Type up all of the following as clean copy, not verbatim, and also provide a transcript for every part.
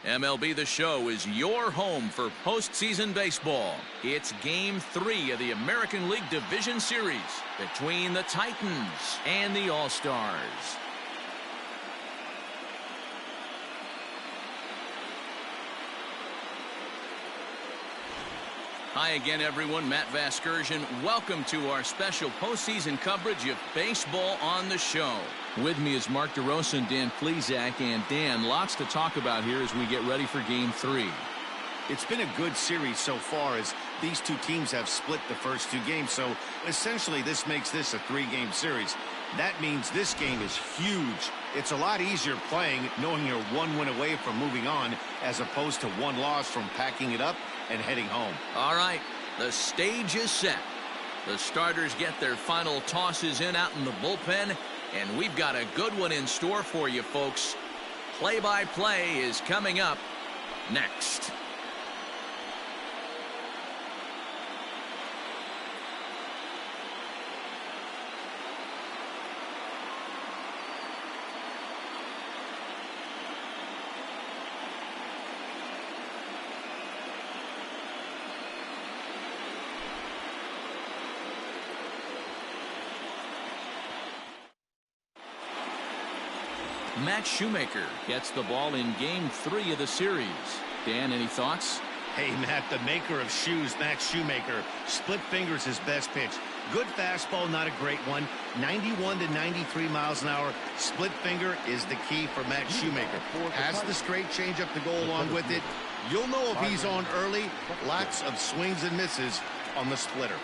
MLB The Show is your home for postseason baseball. It's Game 3 of the American League Division Series between the Titans and the All-Stars. Hi again, everyone. Matt Vasgersian. Welcome to our special postseason coverage of Baseball on the Show. With me is Mark DeRosa and Dan Plesac. And Dan, lots to talk about here as we get ready for Game 3. It's been a good series so far as these two teams have split the first two games. So essentially this makes this a three-game series. That means this game is huge. It's a lot easier playing knowing you're one win away from moving on as opposed to one loss from packing it up and heading home. All right, the stage is set. The starters get their final tosses in out in the bullpen, and we've got a good one in store for you folks. Play-by-play is coming up next. Matt Shoemaker gets the ball in Game 3 of the series. Dan, any thoughts? Hey, Matt, the maker of shoes, Matt Shoemaker. Split fingers his best pitch. Good fastball, not a great one. 91 to 93 miles an hour. Split finger is the key for Matt Shoemaker. Has the straight changeup to go along with it. You'll know if he's on early. Lots of swings and misses on the splitter.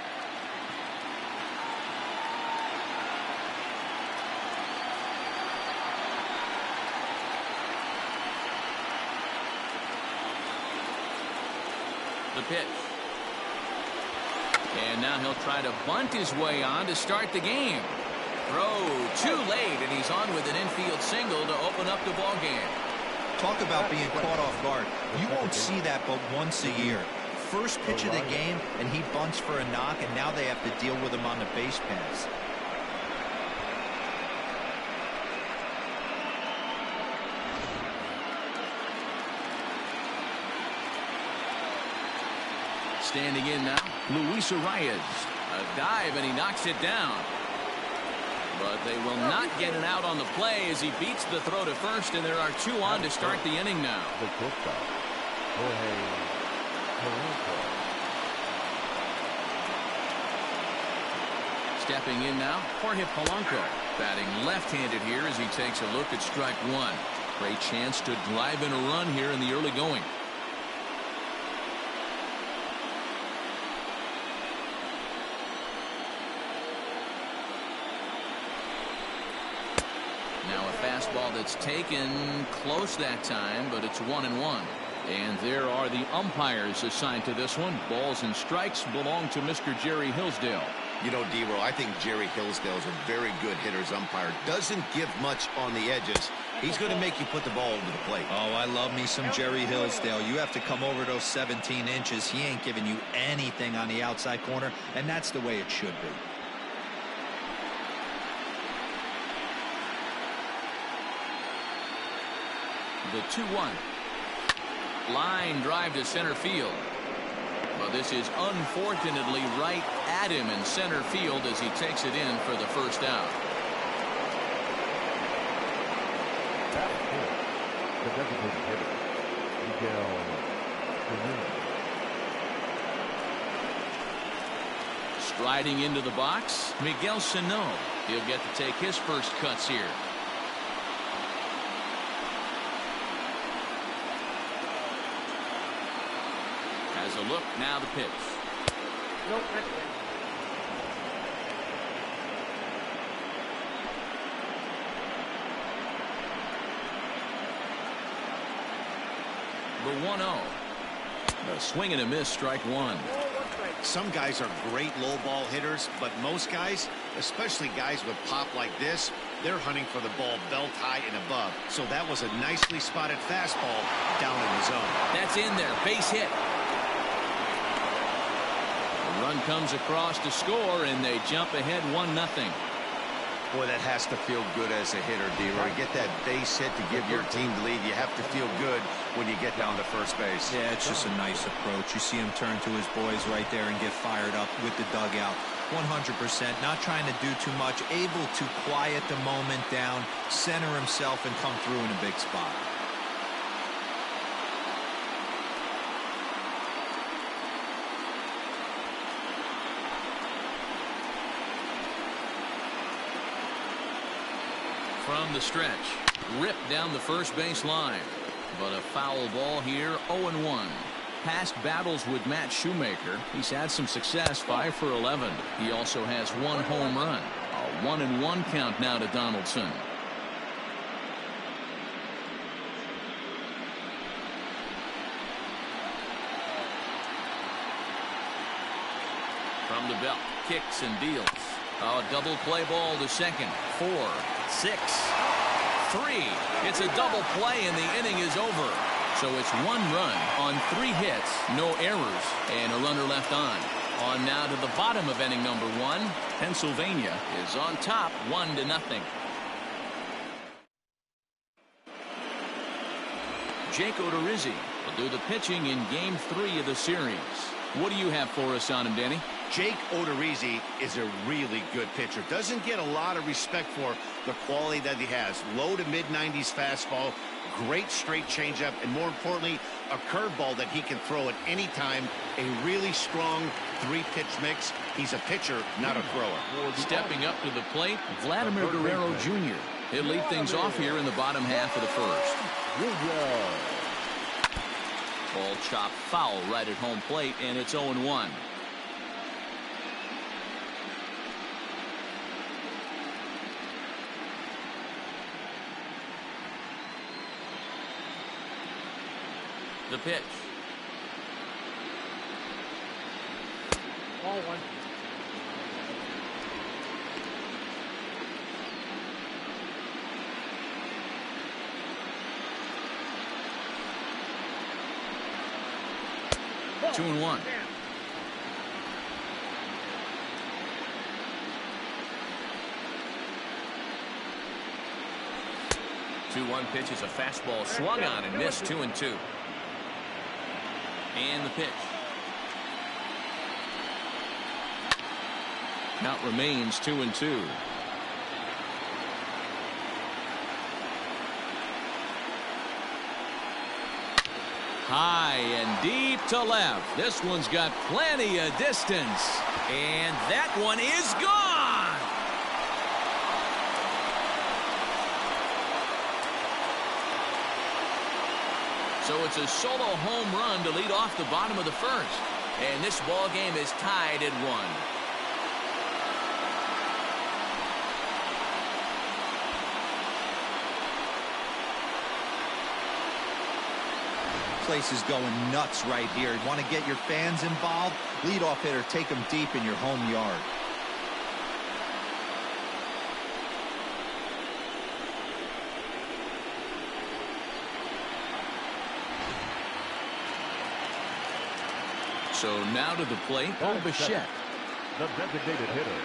The pitch. And now he'll try to bunt his way on to start the game. Throw too late, and he's on with an infield single to open up the ball game. Talk about being caught off guard. You won't see that but once a year. First pitch of the game, and he bunts for a knock, and now they have to deal with him on the base pass. Standing in now, Luis Arias. A dive, and he knocks it down. But they will not get it out on the play as he beats the throw to first, and there are two on to start the inning now. Stepping in now, Jorge Polanco. Batting left-handed here as he takes a look at strike one. Great chance to drive in a run here in the early going. Now a fastball that's taken close that time, but it's 1-1. And there are the umpires assigned to this one. Balls and strikes belong to Mr. Jerry Hillsdale. You know, D-Row, I think Jerry Hillsdale is a very good hitter's umpire. Doesn't give much on the edges. He's going to make you put the ball over the plate. Oh, I love me some Jerry Hillsdale. You have to come over those 17 inches. He ain't giving you anything on the outside corner, and that's the way it should be. The 2-1. Line drive to center field. Well, this is unfortunately right at him in center field as he takes it in for the first out. Striding into the box, Miguel Sano. He'll get to take his first cuts here. Has a look, now the pitch. The 1-0. A swing and a miss, strike one. Some guys are great low ball hitters, but most guys, especially guys with pop like this, they're hunting for the ball belt high and above. So that was a nicely spotted fastball down in the zone. That's in there, base hit. The run comes across to score, and they jump ahead 1-0. Boy, that has to feel good as a hitter, D-Roy. Get that base hit to give your team the lead. You have to feel good when you get down to first base. Yeah, it's just a nice approach. You see him turn to his boys right there and get fired up with the dugout. 100%, not trying to do too much, able to quiet the moment down, center himself, and come through in a big spot. From the stretch, ripped down the first base line, but a foul ball here. 0-1. Past battles with Matt Shoemaker, he's had some success. 5 for 11. He also has 1 home run. A 1-1 count now to Donaldson. From the belt, kicks and deals. A double play ball to second. 4, 6, 3. It's a double play and the inning is over. So it's 1 run on 3 hits, no errors, and a runner left on. On now to the bottom of inning number 1. Pennsylvania is on top 1-0. Jake Odorizzi will do the pitching in game 3 of the series. What do you have for us on him, Danny? Jake Odorizzi is a really good pitcher. Doesn't get a lot of respect for the quality that he has. Low to mid-90s fastball, great straight changeup, and more importantly, a curveball that he can throw at any time. A really strong 3-pitch mix. He's a pitcher, not a thrower. Stepping up to the plate, Vladimir Guerrero Jr. He'll lead things off here in the bottom half of the first. Ball chopped foul right at home plate, and it's 0-1. The pitch. Ball 1. Two and 1. Two-one pitch is a fastball swung on and missed. 2-2. And the pitch. Count remains 2-2. High and deep to left. This one's got plenty of distance. And that one is gone. So it's a solo home run to lead off the bottom of the first. And this ball game is tied at 1. Place is going nuts right here. You want to get your fans involved? Leadoff hitter, take them deep in your home yard. So now to the plate, Bichette. The designated hitter.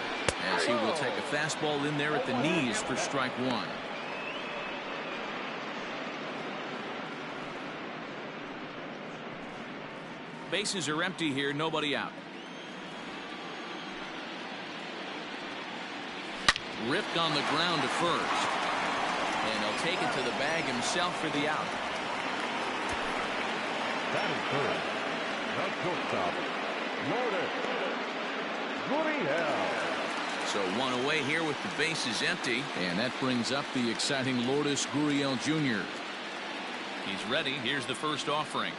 As he will take a fastball in there at the knees for strike 1. Bases are empty here, nobody out. Ripped on the ground to first. And he'll take it to the bag himself for the out. That is third. The shortstop, Lourdes Gurriel. So 1 away here with the bases empty. And that brings up the exciting Lourdes Gurriel Jr. He's ready. Here's the first offering.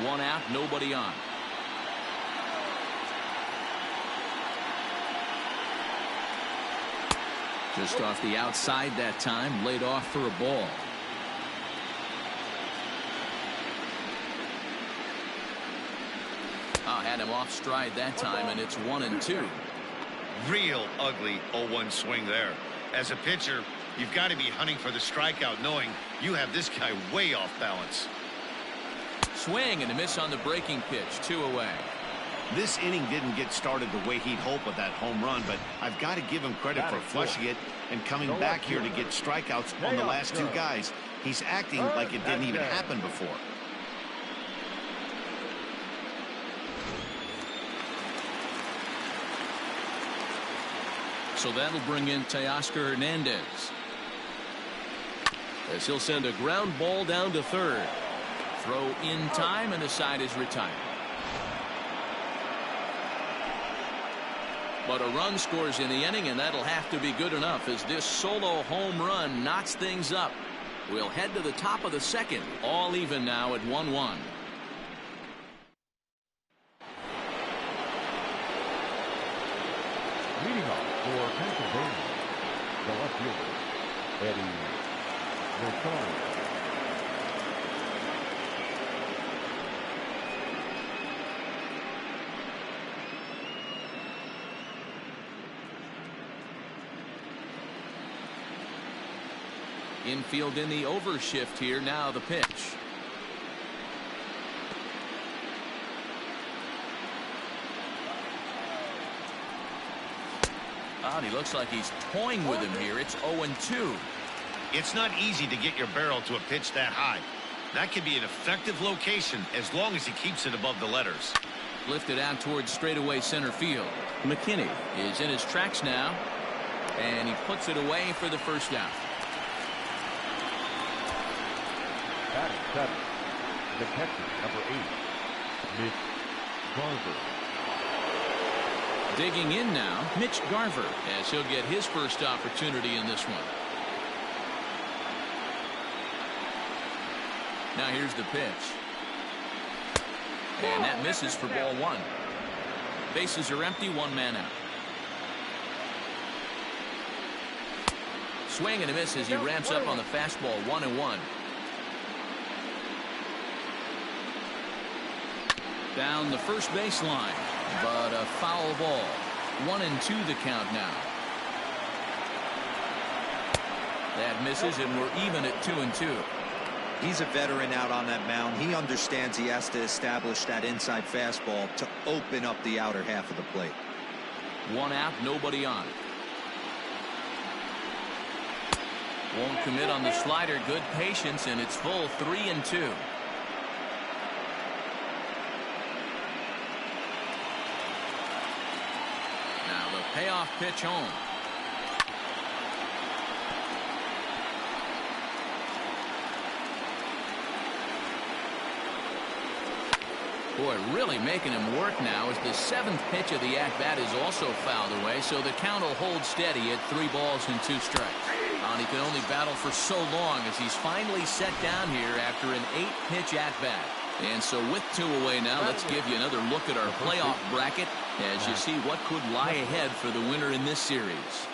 One out, nobody on. Just off the outside that time, laid off for a ball. Had him off stride that time, and it's 1-2. Real ugly 0-1 swing there. As a pitcher, you've got to be hunting for the strikeout, knowing you have this guy way off balance. Swing and a miss on the breaking pitch. 2 away. This inning didn't get started the way he'd hoped with that home run, but I've got to give him credit for flushing it and coming back here to get strikeouts on the last two guys. He's acting like it didn't even happen before. So that'll bring in Teoscar Hernandez, as he'll send a ground ball down to third. Throw in time, and the side is retired. But a run scores in the inning, and that'll have to be good enough as this solo home run knots things up. We'll head to the top of the second, all even now at 1-1. Leading off for Pennsylvania, the left fielder, Eddie Rosario. Infield in the overshift here. Now the pitch. And he looks like he's toying with him here. It's 0-2. It's not easy to get your barrel to a pitch that high. That could be an effective location as long as he keeps it above the letters. Lifted out towards straightaway center field. McKinney is in his tracks now, and he puts it away for the first out. Batting seven, the catcher, number 8, Mitch Garver. Digging in now, Mitch Garver, as he'll get his first opportunity in this one. Now here's the pitch. And that misses for ball one. Bases are empty, one man out. Swing and a miss as he ramps up on the fastball. 1-1. Down the first baseline, but a foul ball. 1-2 the count now. That misses, and we're even at 2-2. He's a veteran out on that mound. He understands he has to establish that inside fastball to open up the outer half of the plate. One out, nobody on. Won't commit on the slider. Good patience, and it's full. 3-2. Payoff pitch home. Boy, really making him work now as the 7th pitch of the at-bat is also fouled away, so the count will hold steady at 3 balls and 2 strikes. And he can only battle for so long as he's finally set down here after an 8-pitch at-bat. And so with 2 away now, let's give you another look at our playoff bracket as you see what could lie ahead for the winner in this series.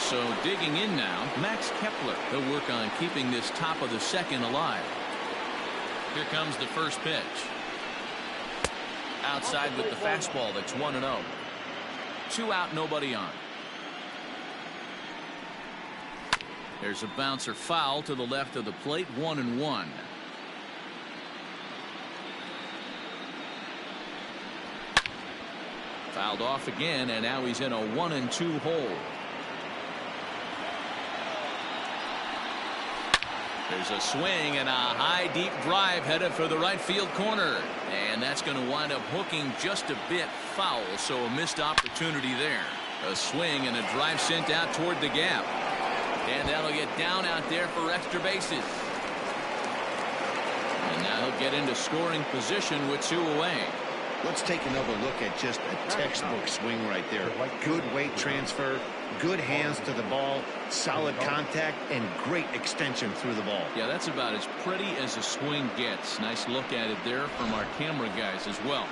So digging in now, Max Kepler. He'll work on keeping this top of the second alive. Here comes the first pitch. Outside with the fastball. That's 1-0. 2 out, nobody on. There's a bouncer foul to the left of the plate. 1-1. Fouled off again, and now he's in a 1-2 hole. There's a swing and a high deep drive headed for the right field corner, and that's going to wind up hooking just a bit foul, so a missed opportunity there. A swing and a drive sent out toward the gap. And that'll get down out there for extra bases. And now he'll get into scoring position with 2 away. Let's take another look at just a textbook swing right there. Good weight transfer, good hands to the ball, solid contact, and great extension through the ball. Yeah, that's about as pretty as a swing gets. Nice look at it there from our camera guys as well.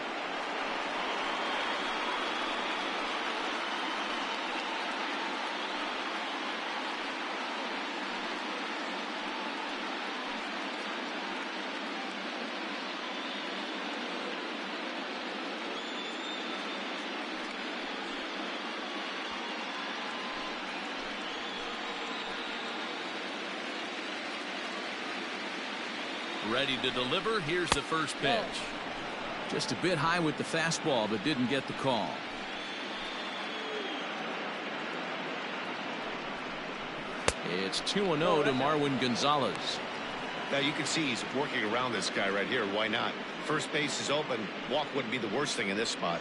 Ready to deliver. Here's the first pitch. Just a bit high with the fastball, but didn't get the call. It's 2-0 to Marwin Gonzalez. Now you can see he's working around this guy right here. Why not? First base is open. Walk wouldn't be the worst thing in this spot.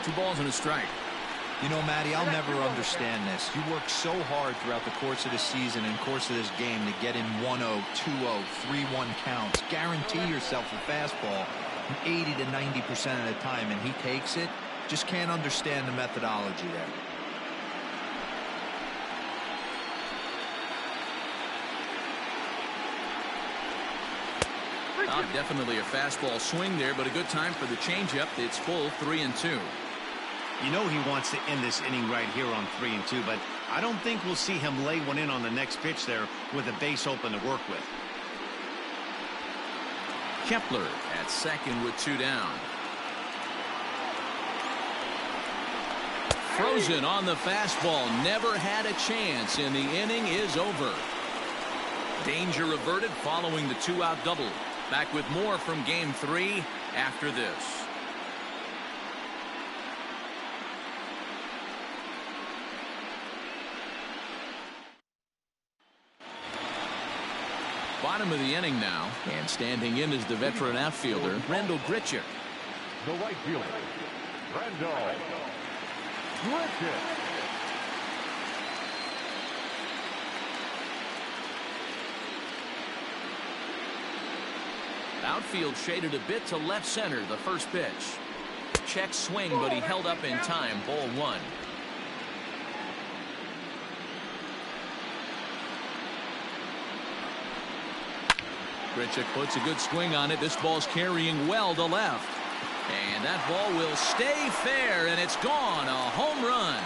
Two balls and a strike. You know, Matty, I'll never understand this. You work so hard throughout the course of the season and course of this game to get in 1-0, 2-0, 3-1 counts. Guarantee yourself a fastball 80 to 90% of the time, and he takes it. Just can't understand the methodology there. Definitely a fastball swing there, but a good time for the changeup. It's full 3-2. You know he wants to end this inning right here on 3-2, but I don't think we'll see him lay one in on the next pitch there with a base open to work with. Kepler at second with 2 down. Frozen on the fastball. Never had a chance, and the inning is over. Danger averted following the 2-out double. Back with more from Game 3 after this. Bottom of the inning now, and standing in is the veteran outfielder, Randall Grichuk. The right fielder, Randall Grichuk. Outfield shaded a bit to left center. The first pitch. Check swing, but he held up in time. Ball 1. Grichuk puts a good swing on it. This ball's carrying well to left. And that ball will stay fair, and it's gone. A home run.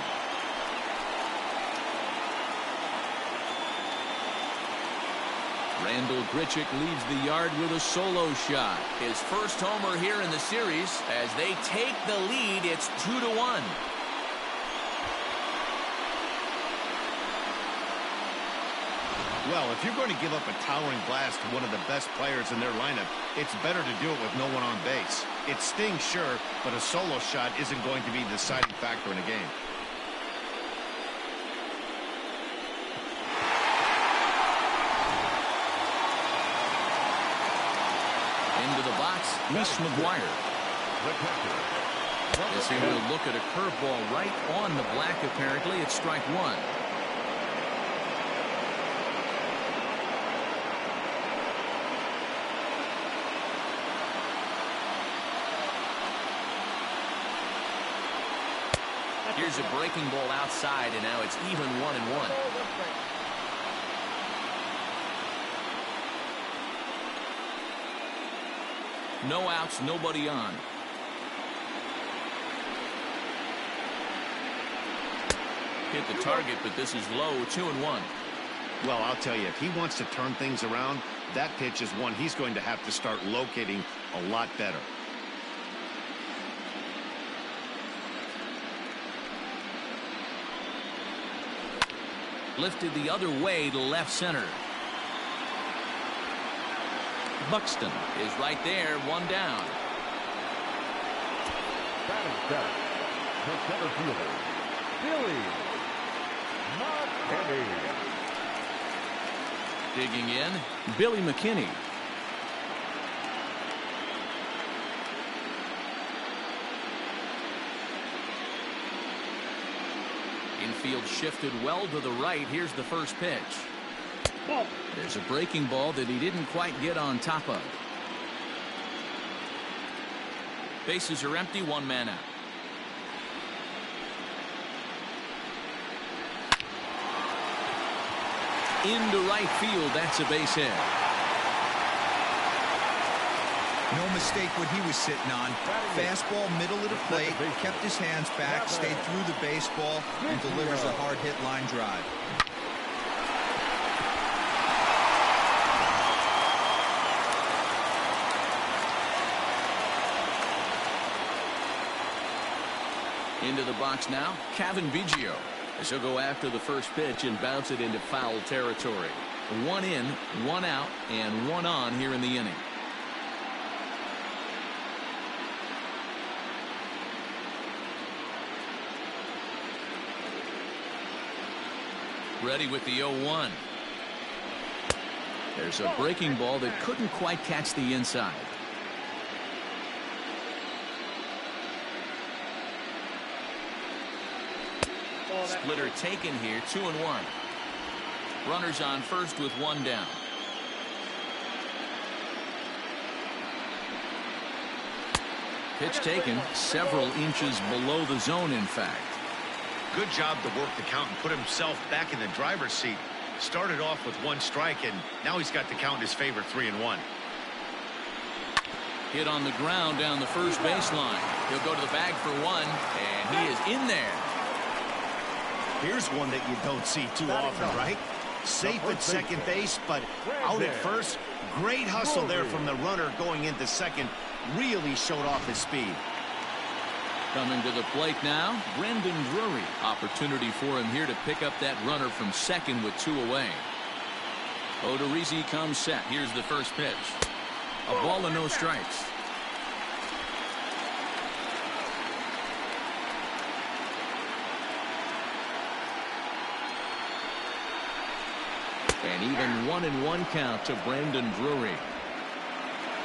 Randall Grichuk leaves the yard with a solo shot. His first homer here in the series. As they take the lead, it's 2-1. Well, if you're going to give up a towering blast to one of the best players in their lineup, it's better to do it with no one on base. It stings, sure, but a solo shot isn't going to be the deciding factor in a game. Into the box, Reese McGuire. As he will look at a curveball right on the black, apparently. It's strike 1. Here's a breaking ball outside, and now it's even 1-1. No outs, nobody on. Hit the target, but this is low. 2-1. Well, I'll tell you, if he wants to turn things around, that pitch is one he's going to have to start locating a lot better. Lifted the other way to left center. Buxton is right there, 1 down. Batting seventh, the center fielder, Billy McKinney. Digging in, Billy McKinney. Infield shifted well to the right. Here's the first pitch. There's a breaking ball that he didn't quite get on top of. Bases are empty, 1 man out. Into right field, that's a base hit. No mistake what he was sitting on. Fastball middle of the plate, kept his hands back, stayed through the baseball, and delivers a hard hit line drive. Into the box now, Kevin Biggio. As he'll go after the first pitch and bounce it into foul territory. 1 in, 1 out, and 1 on here in the inning. Ready with the 0-1. There's a breaking ball that couldn't quite catch the inside. Splitter taken here, 2-1. Runners on first with 1 down. Pitch taken several inches below the zone, in fact. Good job to work the count and put himself back in the driver's seat. Started off with 1 strike, and now he's got the count in his favor, 3-1. Hit on the ground down the first baseline. He'll go to the bag for 1, and he is in there. Here's one that you don't see too often, right? Safe at second base, but out at first. Great hustle there from the runner going into second. Really showed off his speed. Coming to the plate now, Brendan Drury. Opportunity for him here to pick up that runner from second with 2 away. Odorizzi comes set. Here's the first pitch. A ball and no strikes. And even 1-1 count to Brendan Drury.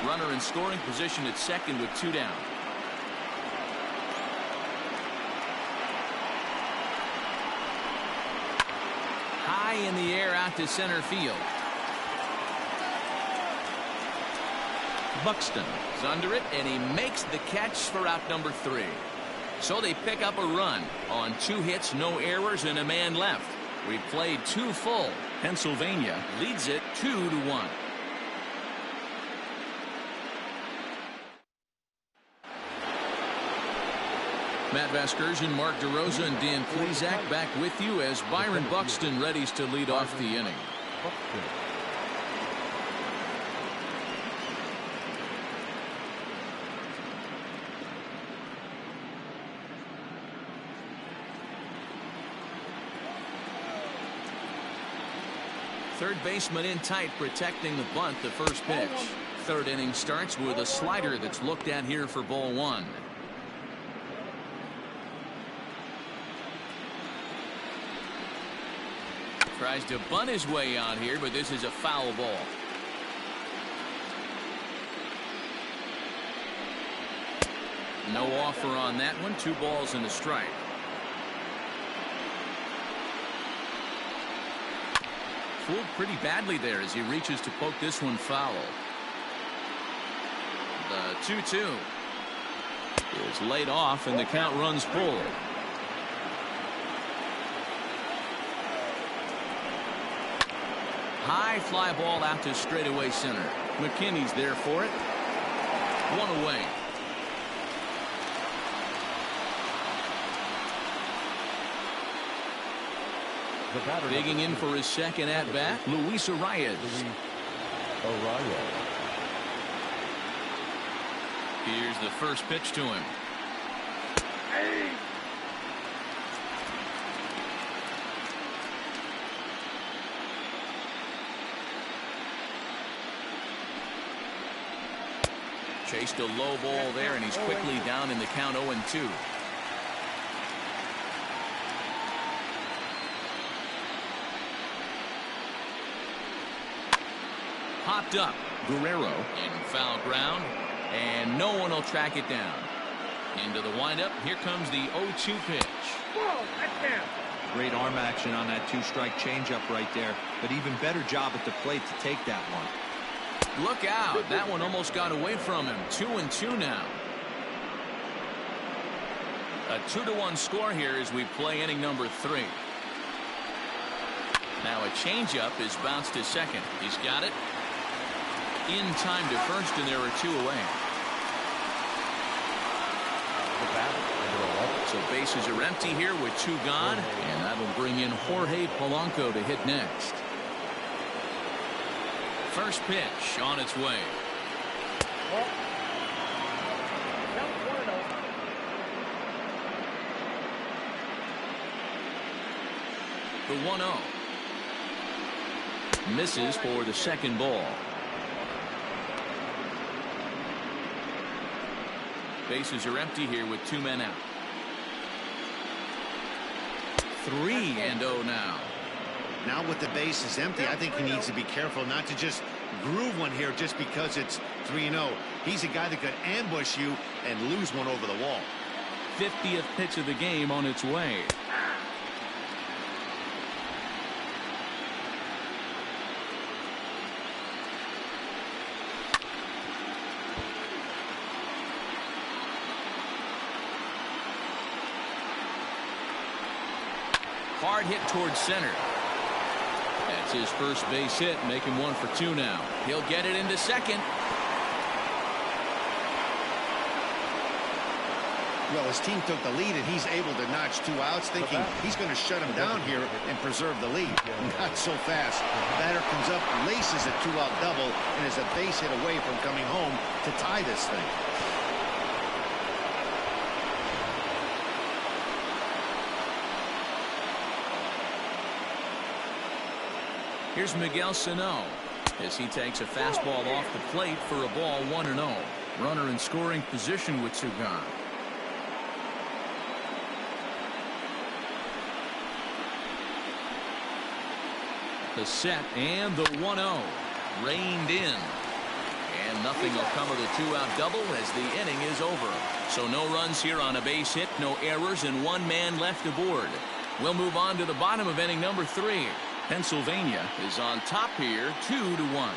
Runner in scoring position at second with 2 down. High in the air out to center field. Buxton is under it, and he makes the catch for out number 3. So they pick up a run on 2 hits, no errors, and a man left. We've played 2 full. Pennsylvania leads it 2-1. Matt Vasgersian, Mark DeRosa, and Dan Plesac back with you as Byron Buxton readies to lead off the inning. Third baseman in tight, protecting the bunt, the first pitch. Third inning starts with a slider that's looked at here for ball 1. Tries to bunt his way out here, but this is a foul ball. No offer on that one. 2 balls and a strike. Fooled pretty badly there as he reaches to poke this one foul. The 2-2 is laid off, and the count runs full. High fly ball out to straightaway center. McKinney's there for it. 1 away. Digging in for his second at bat, Luis Arias. Here's the first pitch to him. Chased a low ball there, and he's quickly down in the count 0-2. Popped up. Guerrero in foul ground, and no one will track it down. Into the windup. Here comes the 0-2 pitch. Great arm action on that 2-strike changeup right there, but even better job at the plate to take that one. Look out. That one almost got away from him. 2-2 now. A 2-1 score here as we play inning number 3. Now a changeup is bounced to second. He's got it. In time to first, and there are 2 away. So bases are empty here with 2 gone, and that'll bring in Jorge Polanco to hit next. First pitch on its way. The 1-0. Misses for the second ball. Bases are empty here with 2 men out. 3-0 now. Now with the bases empty, I think he needs to be careful not to just groove one here just because it's 3-0. He's a guy that could ambush you and lose one over the wall. 50th pitch of the game on its way. Hard hit towards center. That's his first base hit, making 1 for 2 now. He'll get it into second. Well, his team took the lead, and he's able to notch 2 outs, thinking he's going to shut him down here and preserve the lead. Not so fast. Batter comes up, laces a 2-out double, and is a base hit away from coming home to tie this thing. Here's Miguel Sano as he takes a fastball off the plate for a ball 1-0. Runner in scoring position with 2 gone. The set and the 1-0 reined in. And nothing will come of the 2-out double as the inning is over. So no runs here on a base hit, no errors, and 1 man left aboard. We'll move on to the bottom of inning number 3. Pennsylvania is on top here, 2-1.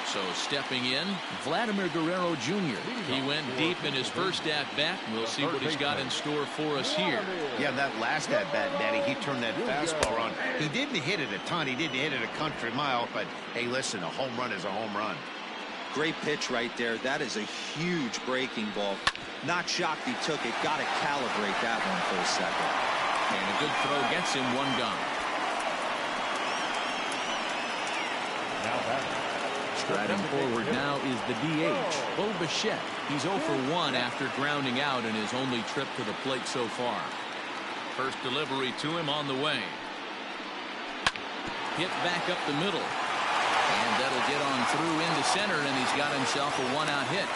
So stepping in, Vladimir Guerrero Jr. He went deep in his first at-bat. We'll see what he's got in store for us here. Yeah, that last at-bat, Daddy, he turned that fastball on. He didn't hit it a ton. He didn't hit it a country mile. But, hey, listen, a home run is a home run. Great pitch right there. That is a huge breaking ball. Not shocked he took it. Got to calibrate that one for a second. And a good throw gets him 1 gone. Striding forward now is the DH, Bo Bichette. He's 0 for 1 after grounding out in his only trip to the plate so far. First delivery to him on the way. Hit back up the middle. And that'll get on through into center, and he's got himself a 1-out hit.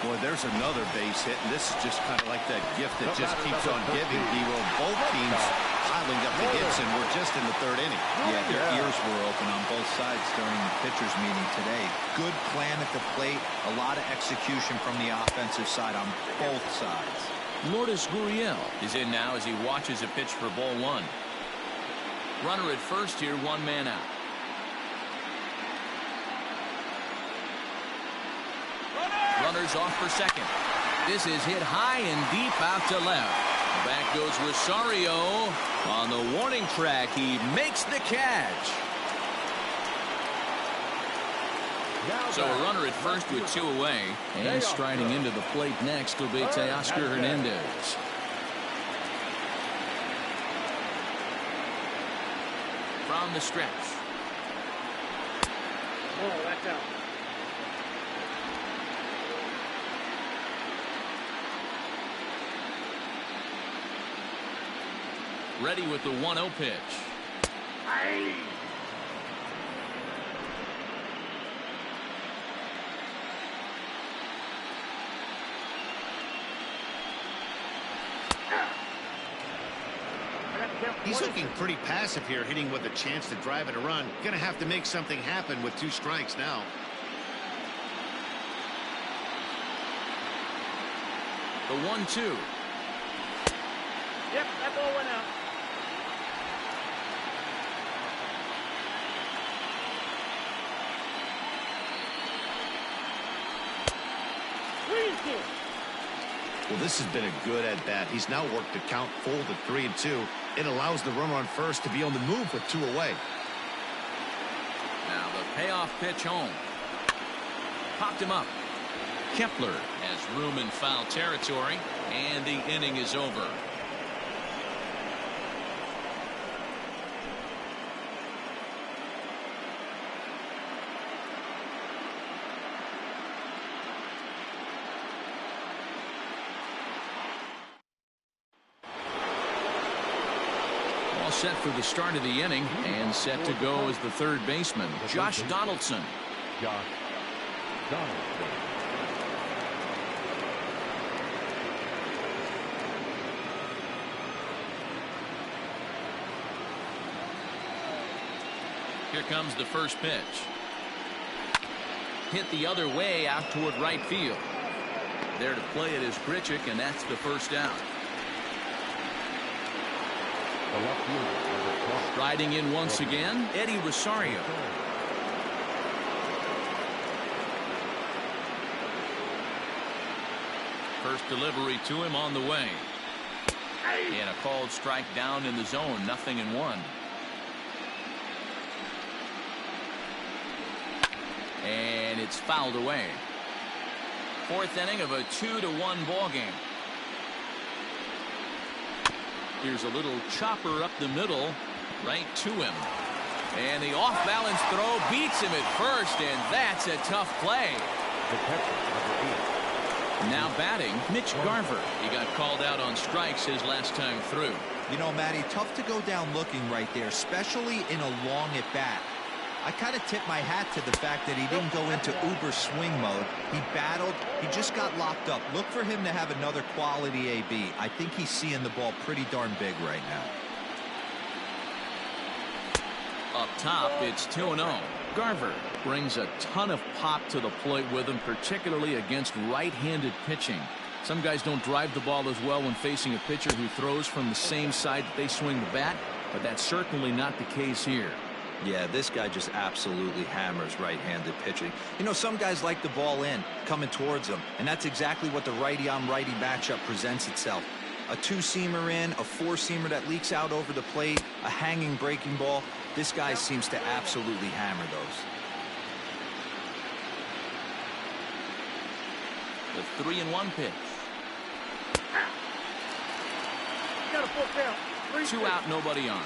Boy, there's another base hit, and this is just kind of like that gift that just keeps on giving, D-Roll. Both teams piling up the hits, and we're just in the 3rd inning. Yeah, their ears were open on both sides during the pitchers' meeting today. Good plan at the plate, a lot of execution from the offensive side on both sides. Lourdes Gurriel is in now as he watches a pitch for ball 1. Runner at first here, 1 man out. Runners off for second. This is hit high and deep out to left. Back goes Rosario. On the warning track, he makes the catch. So a runner at first with 2 away. And striding into the plate next will be Teoscar Hernandez. From the stretch. Oh, that's out. Ready with the 1-0 pitch. He's looking pretty passive here, hitting with a chance to drive it a run. Gonna have to make something happen with 2 strikes now. The 1-2. Yep, that ball went out. Well, this has been a good at-bat. He's now worked the count full to 3-2. It allows the runner on first to be on the move with 2 away. Now the payoff pitch home. Popped him up. Kepler has room in foul territory, and the inning is over. set for the start of the inning and set to go as the third baseman, Josh Donaldson. Josh Donaldson. Here comes the first pitch. Hit the other way out toward right field. There to play it is Grichuk, and that's the first out. Riding in once again, Eddie Rosario. First delivery to him on the way. And a called strike down in the zone, 0-1. And it's fouled away. Fourth inning of a 2-1 ball game. Here's a little chopper up the middle, right to him. And the off-balance throw beats him at first, and that's a tough play. Now batting, Mitch Garver. He got called out on strikes his last time through. You know, Matty, tough to go down looking right there, especially in a long at bat. I kind of tip my hat to the fact that he didn't go into uber swing mode. He battled. He just got locked up. Look for him to have another quality AB. I think he's seeing the ball pretty darn big right now. Up top, it's 2-0. Garver brings a ton of pop to the plate with him, particularly against right-handed pitching. Some guys don't drive the ball as well when facing a pitcher who throws from the same side that they swing the bat, but that's certainly not the case here. Yeah, this guy just absolutely hammers right-handed pitching. You know, some guys like the ball in, coming towards them, and that's exactly what the righty-on-righty matchup presents itself. A two-seamer in, a four-seamer that leaks out over the plate, a hanging breaking ball. This guy seems to absolutely hammer those. The 3-1 pitch. Got a full count. 2 out, nobody on.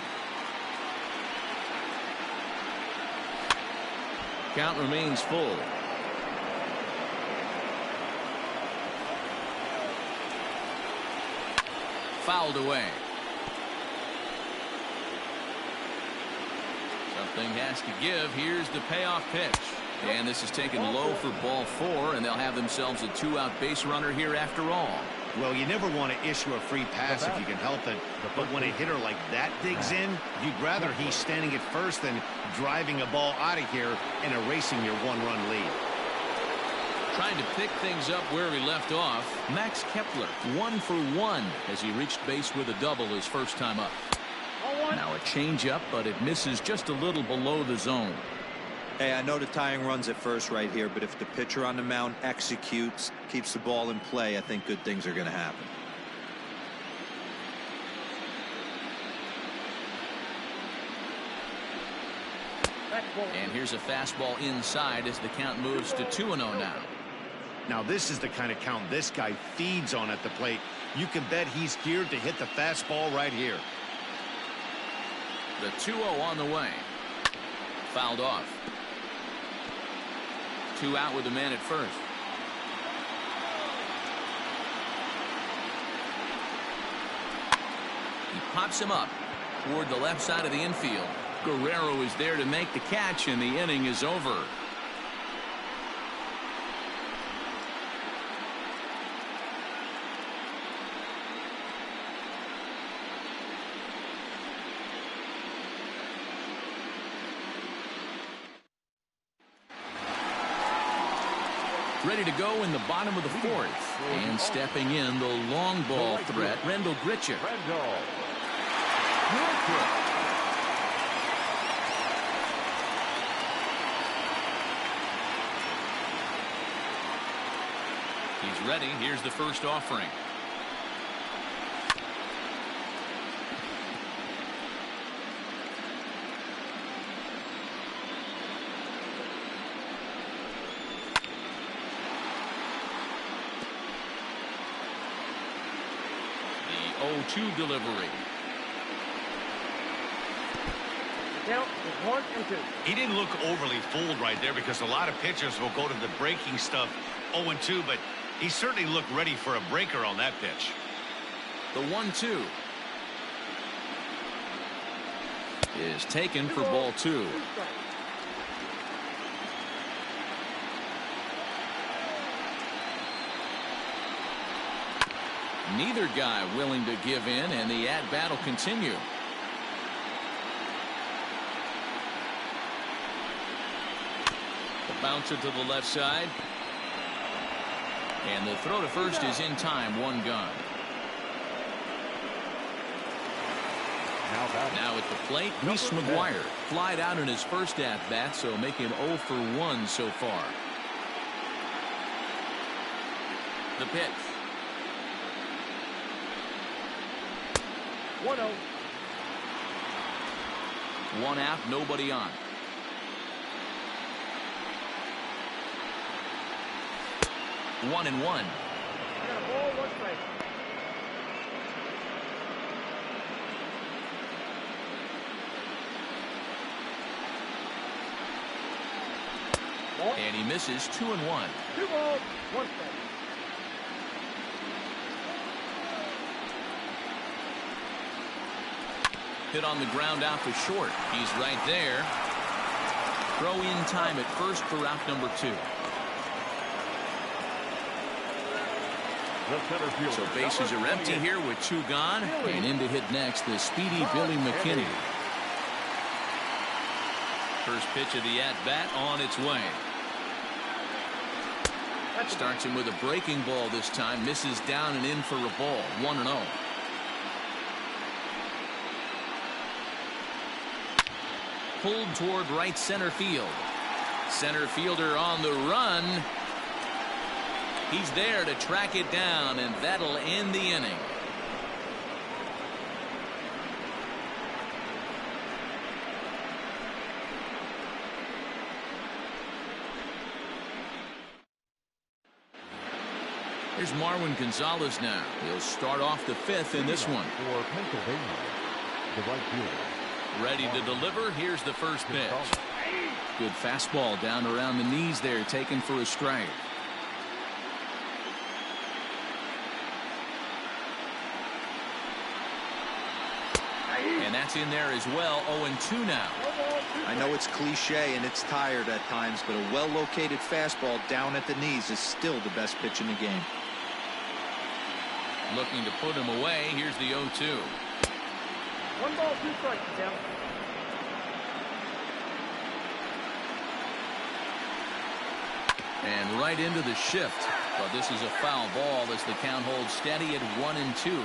Count remains full. Fouled away. Something has to give. Here's the payoff pitch. And this is taken low for ball 4, and they'll have themselves a 2-out base runner here after all. Well, you never want to issue a free pass if you can help it. But when a hitter like that digs in, you'd rather he's standing at first than driving a ball out of here and erasing your one-run lead. Trying to pick things up where he left off, Max Kepler 1 for 1 as he reached base with a double his first time up. Now a changeup, but it misses just a little below the zone. Hey, I know the tying run's at first right here, but if the pitcher on the mound executes, keeps the ball in play, I think good things are going to happen. And here's a fastball inside as the count moves to 2-0 now. Now this is the kind of count this guy feeds on at the plate. You can bet he's geared to hit the fastball right here. The 2-0 on the way. Fouled off. 2 out with the man at first. He pops him up toward the left side of the infield. Guerrero is there to make the catch, and the inning is over. Ready to go in the bottom of the 4th. And stepping in, the long ball threat, Rendell Grichuk. He's ready. Here's the first offering. The 0-2 delivery. Count is 1 and 2. He didn't look overly fooled right there because a lot of pitchers will go to the breaking stuff 0-2, but he certainly looked ready for a breaker on that pitch. The 1-2. is taken for ball 2. Neither guy willing to give in, and the at-bat will continue. The bouncer to the left side. And the throw to first is in time. 1 gone. Now at the plate, Reese McGuire flied out in his first at-bat, so make him 0 for 1 so far. The pitch. 1-0. 1 out, nobody on. One and one. Got a ball, 1 strike. And he misses. 2 and 1. 2 balls, 1 strike. Hit on the ground out to short. He's right there. Throw in time at first for out number 2. So bases are empty here with 2 gone. And in to hit next, the speedy Billy McKinney. First pitch of the at-bat on its way. Starts him with a breaking ball this time. Misses down and in for a ball. 1-0. Pulled toward right center field. Center fielder on the run. He's there to track it down, and that'll end the inning. Here's Marwin Gonzalez now. He'll start off the 5th in this one. For Pennsylvania, the right fielder. Ready to deliver. Here's the first pitch. Good fastball down around the knees there, taken for a strike. And that's in there as well. 0-2 now. I know it's cliche and it's tired at times, but a well-located fastball down at the knees is still the best pitch in the game. Looking to put him away. Here's the 0-2. 1 ball, 2 strikes, Tim. And right into the shift. But this is a foul ball as the count holds steady at 1-2.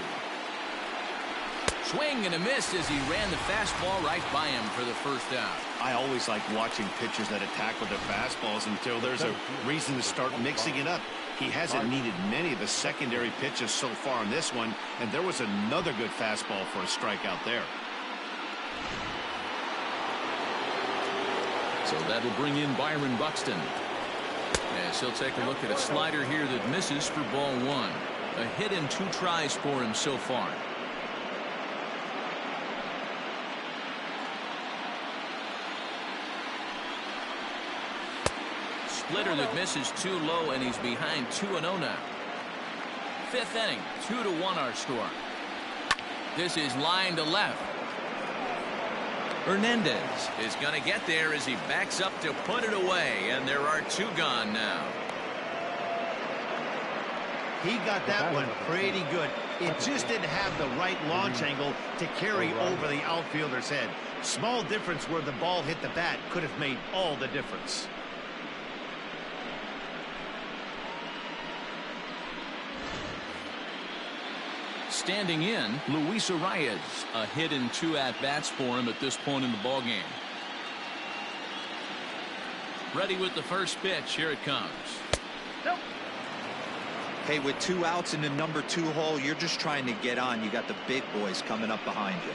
Swing and a miss as he ran the fastball right by him for the first out. I always like watching pitchers that attack with their fastballs until there's a reason to start mixing it up. He hasn't needed many of the secondary pitches so far in this one, and there was another good fastball for a strikeout there. So that'll bring in Byron Buxton. As he'll take a look at a slider here that misses for ball 1. A hit and 2 tries for him so far. Splitter that misses too low, and he's behind 2-0 now. 5th inning, 2-1 our score. This is line to left. Hernandez is going to get there as he backs up to put it away, and there are 2 gone now. He got that one pretty good. It just didn't have the right launch angle to carry over the outfielder's head. Small difference where the ball hit the bat could have made all the difference. Standing in, Luis Arias. A hit and 2 at-bats for him at this point in the ballgame. Ready with the first pitch. Here it comes. Nope. Hey, with 2 outs in the number 2 hole, you're just trying to get on. You got the big boys coming up behind you.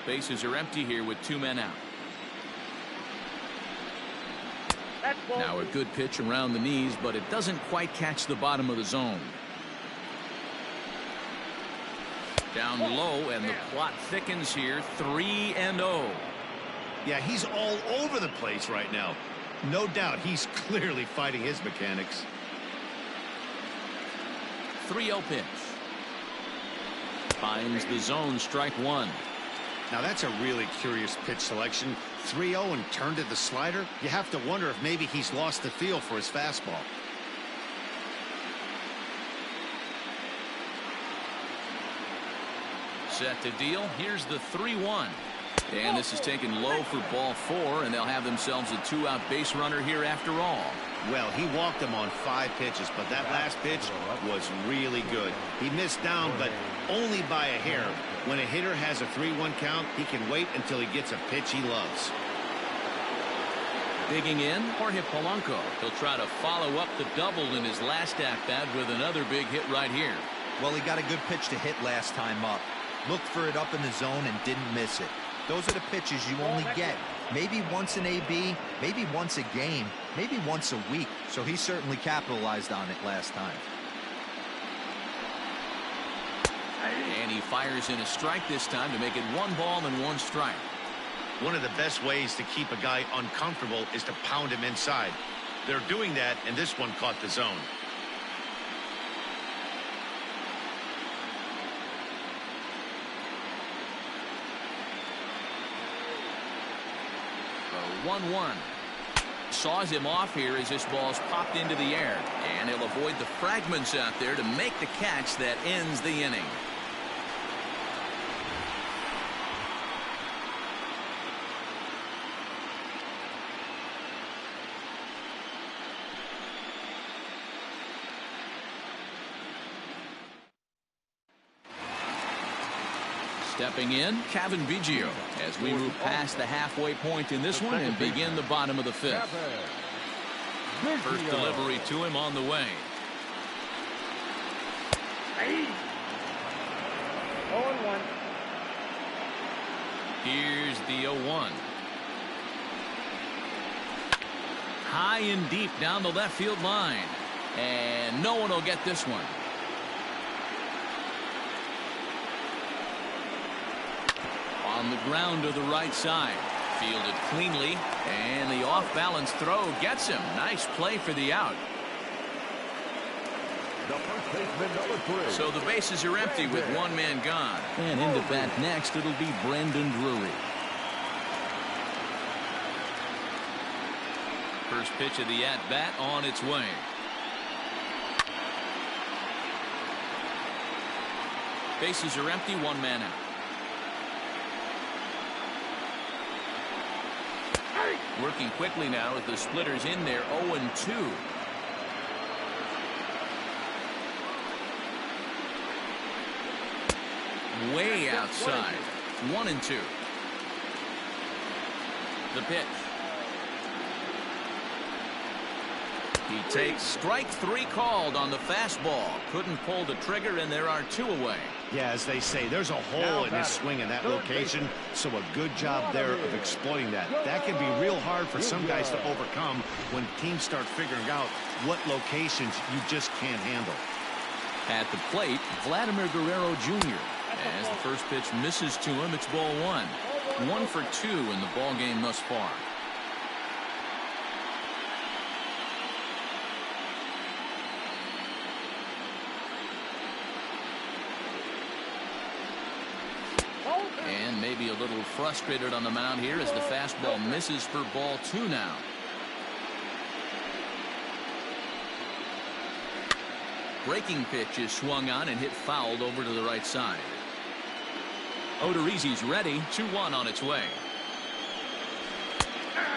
Bases are empty here with 2 men out. Now a good pitch around the knees, but it doesn't quite catch the bottom of the zone. Down low, and the plot thickens here. 3-0. Yeah, he's all over the place right now. No doubt he's clearly fighting his mechanics. 3-0 pitch. Finds the zone, strike one. Now that's a really curious pitch selection. 3-0 and turned to the slider. You have to wonder if maybe he's lost the feel for his fastball. Set to deal. Here's the 3-1. And this is taken low for ball 4, and they'll have themselves a 2-out base runner here after all. Well, he walked him on 5 pitches, but that last pitch was really good. He missed down, but only by a hair. When a hitter has a 3-1 count, he can wait until he gets a pitch he loves. Digging in, Jorge Polanco. He'll try to follow up the double in his last at-bat with another big hit right here. Well, he got a good pitch to hit last time up. Looked for it up in the zone and didn't miss it. Those are the pitches you only get. Maybe once an AB, maybe once a game, maybe once a week. So he certainly capitalized on it last time. And he fires in a strike this time to make it 1 ball and 1 strike. One of the best ways to keep a guy uncomfortable is to pound him inside. They're doing that, and this one caught the zone. The 1-1. Saws him off here as this ball's popped into the air. And he'll avoid the fragments out there to make the catch that ends the inning. Stepping in, Kevin Biggio, as we move past the halfway point in this one and begin the bottom of the 5th. First delivery to him on the way. 0-1. Here's the 0-1. High and deep down the left field line. And no one will get this one. On the ground to the right side. Fielded cleanly. And the off-balance throw gets him. Nice play for the out. The first baseman, number 3. So the bases are empty with 1 man gone. And into bat next, it'll be Brandon Drury. First pitch of the at-bat on its way. Bases are empty, 1 man out. Working quickly now as the splitter's in there, 0-2. Way outside, 1-2. The pitch. He takes strike 3 called on the fastball. Couldn't pull the trigger, and there are 2 away. Yeah, as they say, there's a hole in his swing in that location, so a good job there of exploiting that. That can be real hard for some guys to overcome when teams start figuring out what locations you just can't handle. At the plate, Vladimir Guerrero Jr. As the first pitch misses to him, it's ball 1. 1 for 2 in the ball game thus far. And maybe a little frustrated on the mound here as the fastball misses for ball 2 now. Breaking pitch is swung on and hit fouled over to the right side. Odorizzi's ready. 2-1 on its way.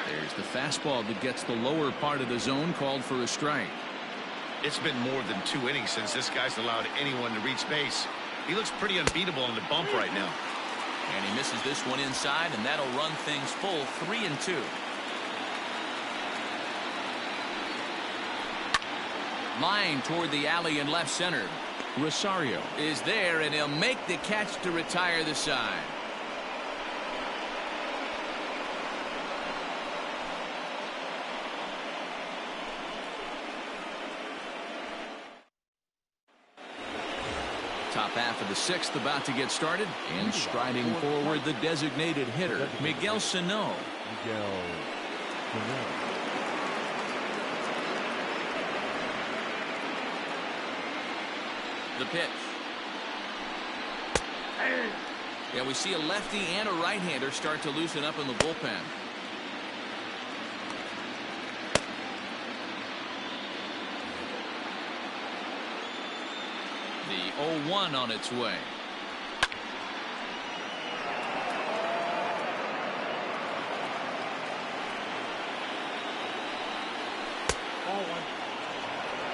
There's the fastball that gets the lower part of the zone, called for a strike. It's been more than 2 innings since this guy's allowed anyone to reach base. He looks pretty unbeatable on the bump right now. And he misses this one inside, and that'll run things full 3-2. Line toward the alley in left center. Rosario is there, and he'll make the catch to retire the side. Top half of the 6th about to get started, and striding forward the designated hitter, Miguel Sano. The pitch. Yeah, we see a lefty and a right-hander start to loosen up in the bullpen. The 0-1 on its way.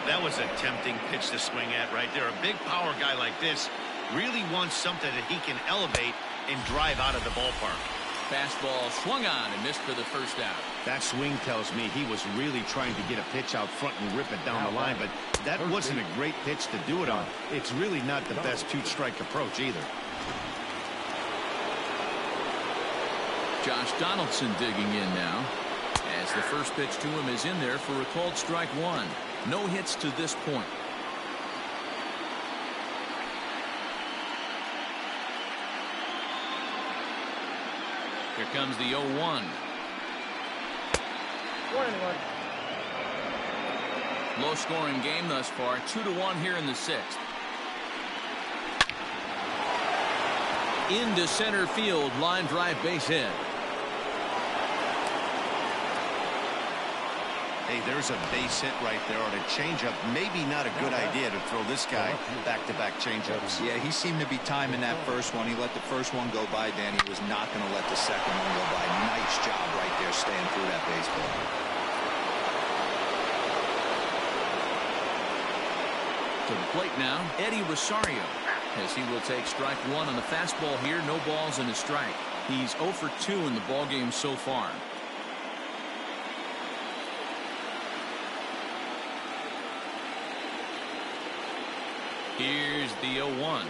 That was a tempting pitch to swing at right there. A big power guy like this really wants something that he can elevate and drive out of the ballpark. Fastball swung on and missed for the first out. That swing tells me he was really trying to get a pitch out front and rip it down the line, but that wasn't a great pitch to do it on. It's really not the best two-strike approach either. Josh Donaldson digging in now, as the first pitch to him is in there for a called strike one. No hits to this point. Here comes the 0-1. 1-1. Low scoring game thus far. 2-1 here in the sixth. Into center field, line drive, base hit. Hey, there's a base hit right there on a changeup. Maybe not a good idea to throw this guy back-to-back changeups. Yeah, he seemed to be timing that first one. He let the first one go by, Dan. He was not going to let the second one go by. Nice job right there staying through that baseball. To the plate now, Eddie Rosario, as he will take strike one on the fastball here. No balls and a strike. He's 0 for 2 in the ballgame so far. Here's the 0-1.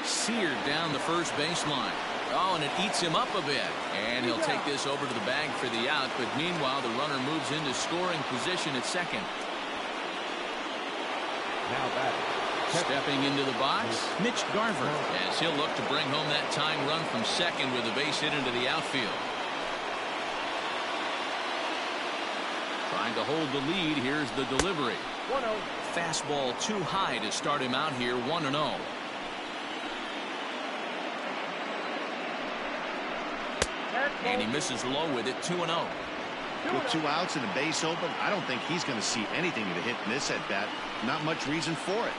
Seared down the first baseline. Oh, and it eats him up a bit. And he'll take this over to the bag for the out. But meanwhile, the runner moves into scoring position at second. Now back. Stepping into the box, Mitch Garver, as he'll look to bring home that tying run from second with a base hit into the outfield. Trying to hold the lead. Here's the delivery. 1-0. Fastball too high to start him out here. 1-0. And he misses low with it. 2-0. With 2 outs and a base open, I don't think he's going to see anything to hit in this at bat. Not much reason for it.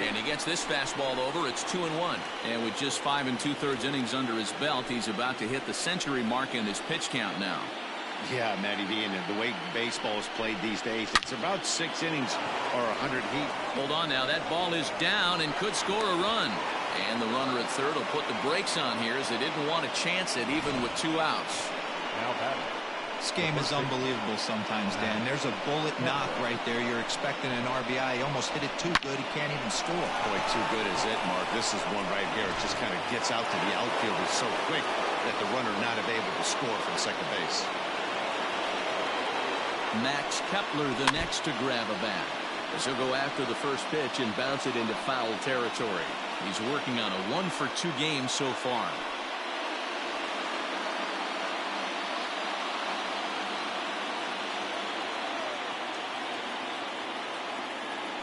And he gets this fastball over. It's 2-1. And with just 5 2/3 innings under his belt, he's about to hit the century mark in his pitch count now. Yeah, Matty V, and the way baseball is played these days, it's about 6 innings or 100 heat. Hold on now. That ball is down and could score a run. And the runner at third will put the brakes on here as they didn't want to chance it even with 2 outs. Now back. This game is unbelievable sometimes, Dan. There's a bullet knock right there. You're expecting an RBI. He almost hit it too good. He can't even score. Boy, too good is it, Mark. This is one right here. It just kind of gets out to the outfield. It's so quick that the runner not able to score from second base. Max Kepler the next to grab a bat, as he'll go after the first pitch and bounce it into foul territory. He's working on a 1 for 2 game so far.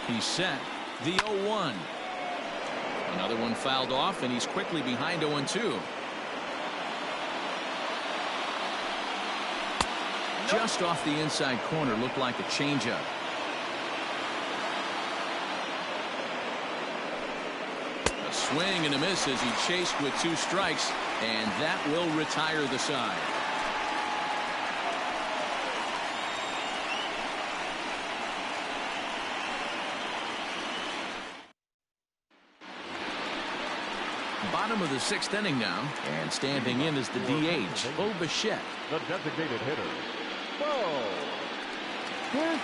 He's set. The 0-1. Another one fouled off, and he's quickly behind 0-2. Just off the inside corner, looked like a changeup. A swing and a miss as he chased with 2 strikes, and that will retire the side. Bottom of the 6th inning now, and standing in is the DH, Bo Bichette. The designated hitter. Whoa. Yes.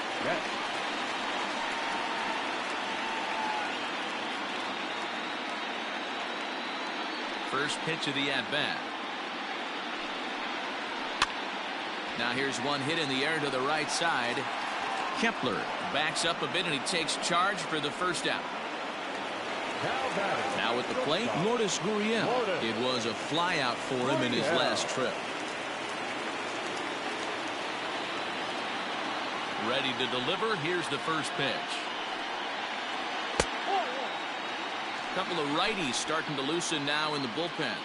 First pitch of the at-bat. Now here's one hit in the air to the right side. Kepler backs up a bit and he takes charge for the first out. Now batting. Now at the plate, Lourdes Gurriel. It was a flyout for him in his last trip. Ready to deliver. Here's the first pitch. A couple of righties starting to loosen now in the bullpen.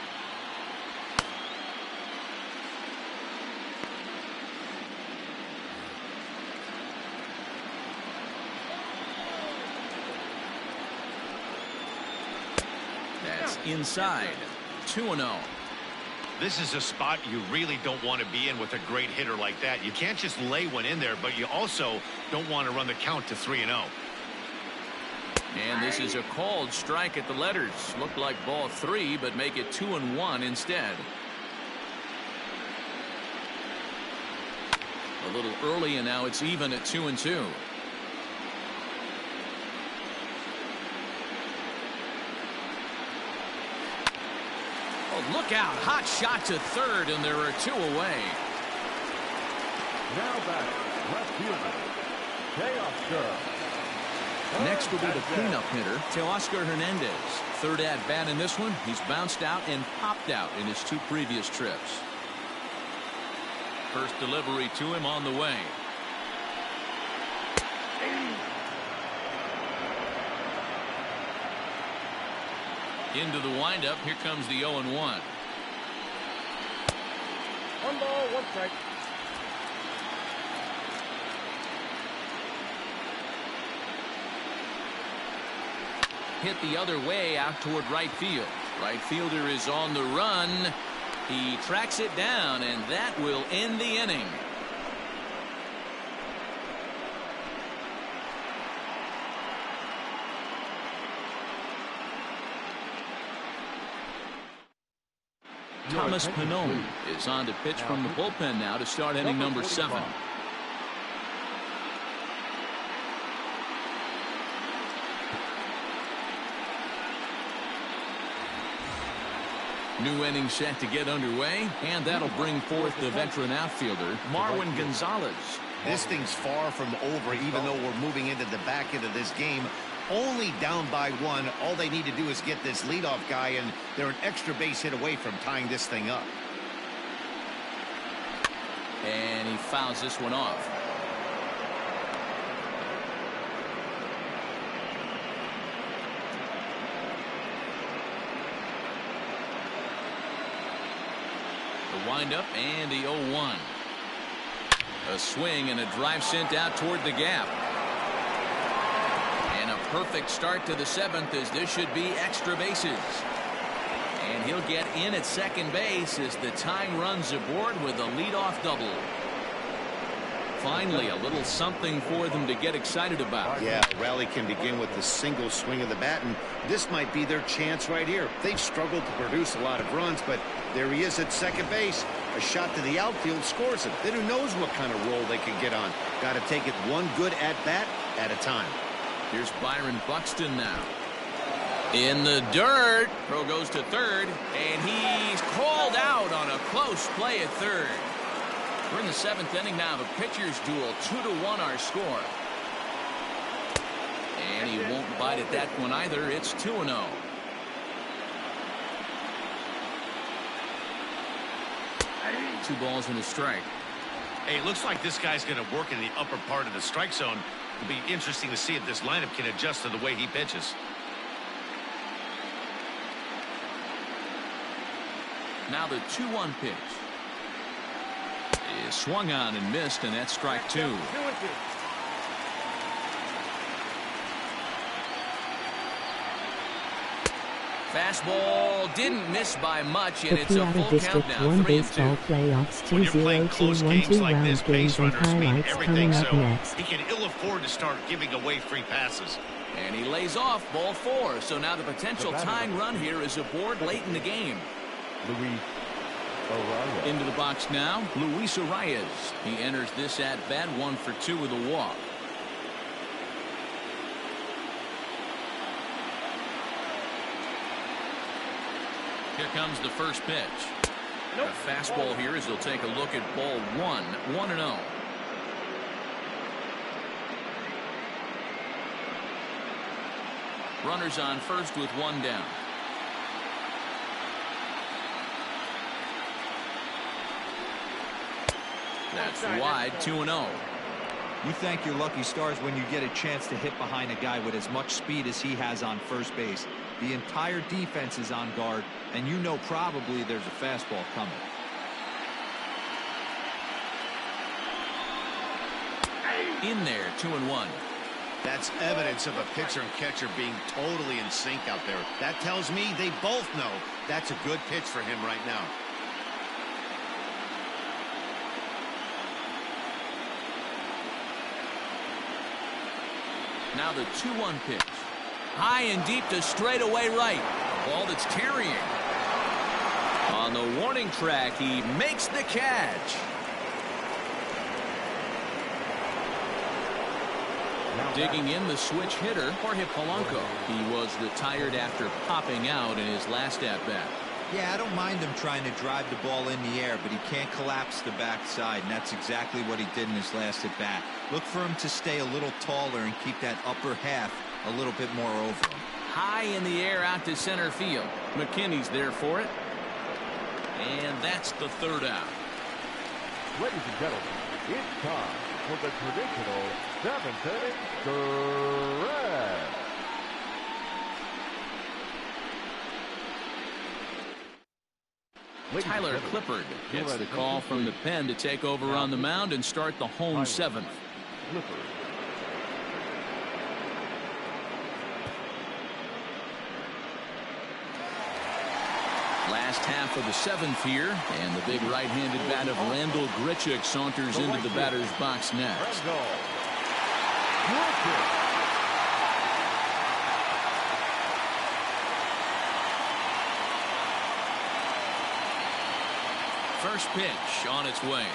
That's inside. 2-0. This is a spot you really don't want to be in with a great hitter like that. You can't just lay one in there, but you also don't want to run the count to 3-0. And this is a called strike at the letters. Looked like ball 3, but make it 2-1 instead. A little early, and now it's even at 2-2. Oh, look out. Hot shot to third, and there are 2 away. Now batting. Left fielder. Piaa. Next will be the cleanup hitter, Teoscar Hernandez. Third at bat in this one. He's bounced out and popped out in his 2 previous trips. First delivery to him on the way. Into the windup. Here comes the 0-1. 1 ball, 1 strike. Hit the other way out toward right field. Right fielder is on the run. He tracks it down, and that will end the inning. Thomas Pannone is on to pitch from the bullpen now to start inning number 7. New inning set to get underway, and that'll bring forth the veteran outfielder, Marwin Gonzalez. This thing's far from over, even though we're moving into the back end of this game. Only down by 1. All they need to do is get this leadoff guy, and they're an extra base hit away from tying this thing up. And he fouls this one off. The windup and the 0-1. A swing and a drive sent out toward the gap. And a perfect start to the 7th, as this should be extra bases. And he'll get in at second base as the tying runs aboard with a leadoff double. Finally, a little something for them to get excited about. Yeah, rally can begin with the single swing of the bat, and this might be their chance right here. They've struggled to produce a lot of runs, but there he is at second base. A shot to the outfield scores it. Then who knows what kind of roll they can get on. Got to take it one good at-bat at a time. Here's Byron Buxton now. In the dirt. Throw goes to third, and he's called out on a close play at third. We're in the 7th inning now. The pitcher's duel. 2-1 our score. And he won't bite at that one either. It's 2-0. Two balls and a strike. Hey, it looks like this guy's going to work in the upper part of the strike zone. It'll be interesting to see if this lineup can adjust to the way he pitches. Now the 2-1 pitch is swung on and missed, and that's strike 2. Fastball didn't miss by much, and it's a full count now. 1 baseball playoffs 2021 like this, round base games and runners mean highlights everything, coming up so next. he can ill afford to start giving away free passes. And he lays off ball 4. So now the potential tying run here is aboard late in the game. Into the box now, Luis Arias. He enters this at bat 1 for 2 with a walk. Here comes the first pitch. A fastball here as he'll take a look at ball 1. 1-0. Runners on first with one down. That's wide, 2-0. You thank your lucky stars when you get a chance to hit behind a guy with as much speed as he has on first base. The entire defense is on guard, and you know probably there's a fastball coming. In there, 2-1. That's evidence of a pitcher and catcher being totally in sync out there. That tells me they both know that's a good pitch for him right now. Now the 2-1 pitch. High and deep to straightaway right. A ball that's carrying. On the warning track, he makes the catch. Digging in, the switch hitter, Jorge Polanco. He was retired after popping out in his last at-bat. Yeah, I don't mind him trying to drive the ball in the air, but he can't collapse the backside, and that's exactly what he did in his last at-bat. Look for him to stay a little taller and keep that upper half a little bit more over him. High in the air out to center field. McKinney's there for it. And that's the third out. Ladies and gentlemen, it's time for the traditional seventh-inning stretch. Tyler Clippard gets the call from the pen to take over on the mound and start the home seventh. Last half of the seventh here, and the big right-handed bat of Randall Grichuk saunters into the batter's box next. First pitch on its way.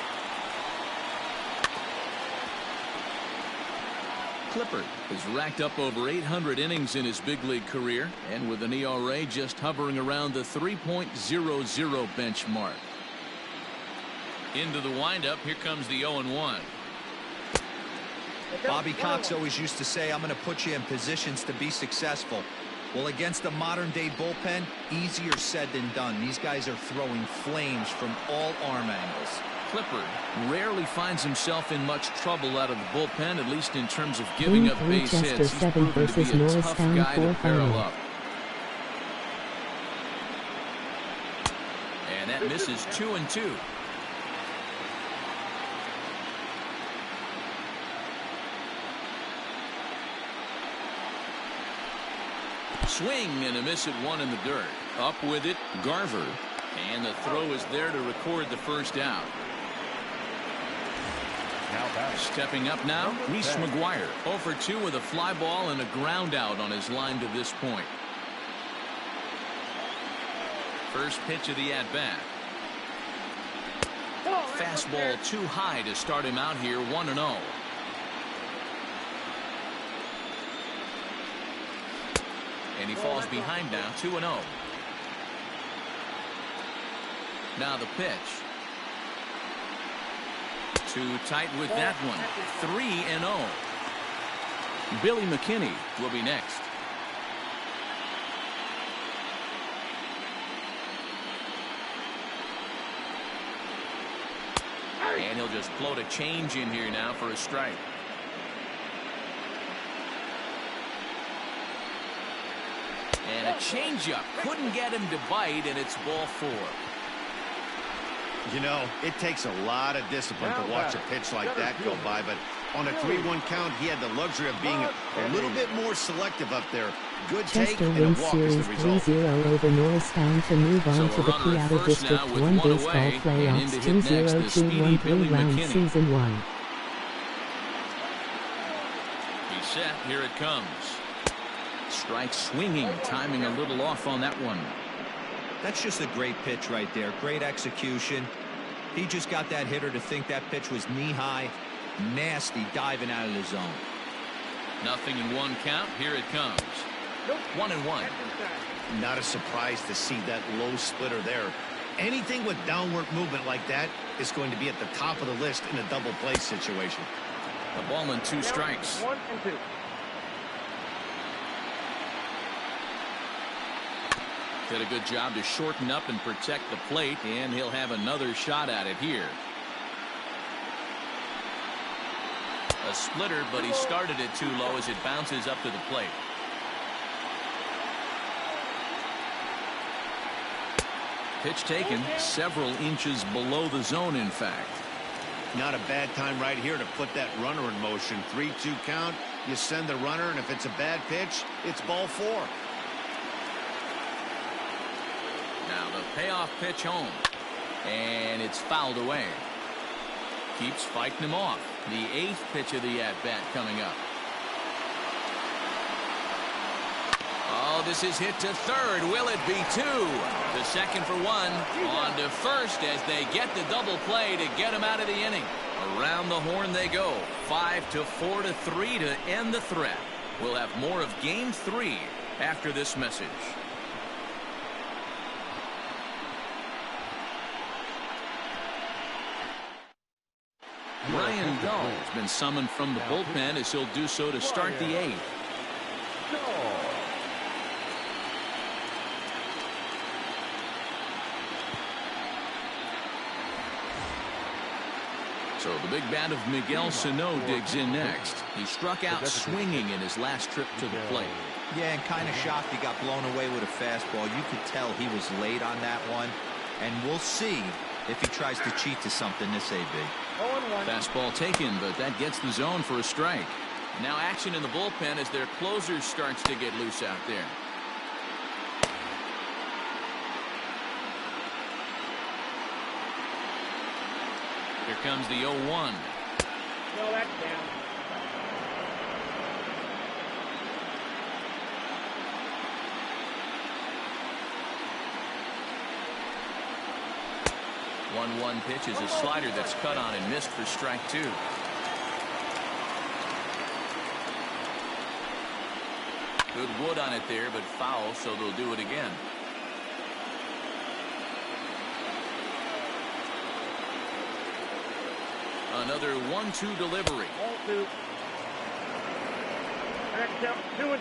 Clippard has racked up over 800 innings in his big league career, and with an ERA just hovering around the 3.00 benchmark. Into the windup, here comes the 0-1. Bobby Cox always used to say, I'm going to put you in positions to be successful. Well, against a modern-day bullpen, easier said than done. These guys are throwing flames from all arm angles. Clippard rarely finds himself in much trouble out of the bullpen, at least in terms of giving up base hits. He's proven to be a tough guy to barrel up. And that misses 2-2. Swing and a miss at one in the dirt. Up with it, Garver. And the throw is there to record the first out. Stepping up now, Reese McGuire. 0 for 2 with a fly ball and a ground out on his line to this point. First pitch of the at-bat. Fastball too high to start him out here, 1-0. And he falls behind now, 2-0. Now the pitch. Too tight with that one. 3-0. Billy McKinney will be next. And he'll just float a change in here now for a strike. And a changeup. Couldn't get him to bite, and it's ball 4. You know, it takes a lot of discipline to watch a pitch like that go by, but on a 3-1 count, he had the luxury of being a little bit more selective up there. Good take, Chester and a wins walk is Series the result. 3-0 over Norristown to move on to the Piaa District 1 Baseball Playoffs 2021 round Season 1. He's set. Here it comes. Strike swinging, timing a little off on that one. That's just a great pitch right there. Great execution. He just got that hitter to think that pitch was knee-high. Nasty diving out of the zone. Nothing in one count. Here it comes. 1-1. Not a surprise to see that low splitter there. Anything with downward movement like that is going to be at the top of the list in a double play situation. The ball and 2 strikes. 1-2. Did a good job to shorten up and protect the plate, and he'll have another shot at it here. A splitter, but he started it too low as it bounces up to the plate. Pitch taken several inches below the zone, in fact. Not a bad time right here to put that runner in motion. 3-2 count. You send the runner, and if it's a bad pitch, it's ball 4. Now the payoff pitch home. And it's fouled away. Keeps fighting him off. The 8th pitch of the at-bat coming up. Oh, this is hit to third. Will it be 2? The second for 1. On to first as they get the double play to get him out of the inning. Around the horn they go. 5-4 to 3 to end the threat. We'll have more of game 3 after this message. Ryan Dahl has been summoned from the bullpen as he'll do so to start the 8th. So the big bat of Miguel Sano digs in next. He struck out swinging in his last trip to the plate. Yeah, and kind of shocked he got blown away with a fastball. You could tell he was late on that one. And we'll see if he tries to cheat to something this AB. Fastball taken, but that gets the zone for a strike. Now action in the bullpen as their closer starts to get loose out there. Here comes the 0-1. No, that's down. One pitch is a slider that's cut on and missed for strike 2. Good wood on it there, but foul, so they'll do it again. Another 1-2 delivery. Ball 2. Next up, 2-2.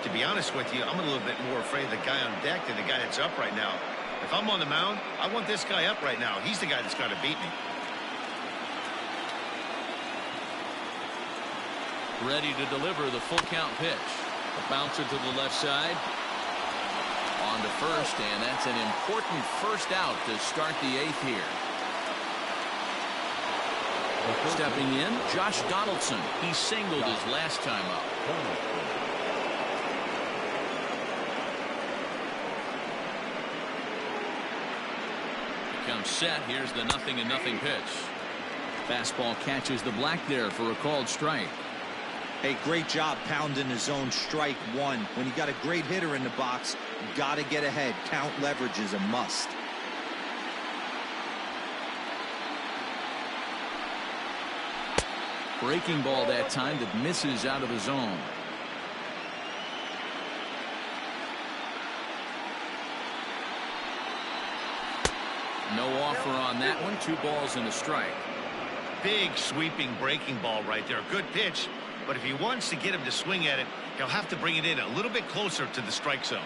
To be honest with you, I'm a little bit more afraid of the guy on deck than the guy that's up right now. If I'm on the mound, I want this guy up right now. He's the guy that's got to beat me. Ready to deliver the full count pitch. A bouncer to the left side. On to first, and that's an important first out to start the 8th here. Stepping in, Josh Donaldson. He singled his last time up. Comes set. Here's the 0-0 pitch. Fastball catches the black there for a called strike. Hey, great job pounding the zone. Strike 1. When you got a great hitter in the box, you got to get ahead. Count leverage is a must. Breaking ball that time that misses out of the zone. No offer on that one. 2 balls and a strike. Big sweeping breaking ball right there. Good pitch. But if he wants to get him to swing at it, he'll have to bring it in a little bit closer to the strike zone.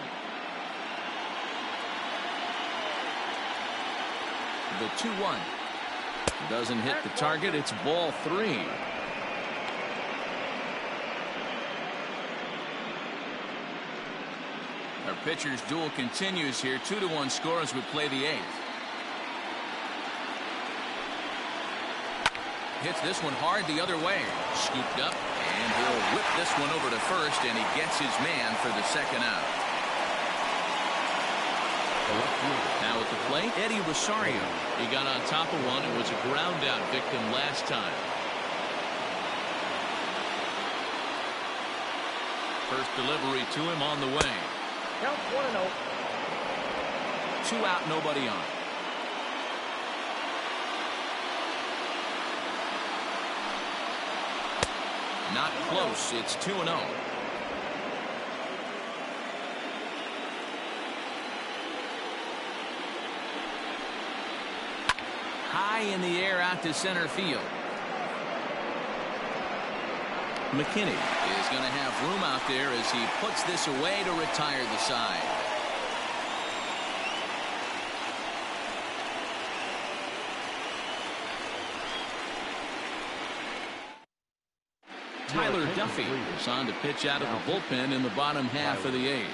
The 2-1. Doesn't hit the target. It's ball 3. Our pitcher's duel continues here. 2-1 score as we play the 8th. Hits this one hard the other way. Scooped up, and he'll whip this one over to first, and he gets his man for the second out. Now at the plate, Eddie Rosario. He got on top of one and was a ground out victim last time. First delivery to him on the way. Count 1-0. 2 out, nobody on. Not close. It's 2-0. High in the air out to center field. McKinney is going to have room out there as he puts this away to retire the side. Tyler Duffy is on to pitch out of the bullpen in the bottom half of the eighth.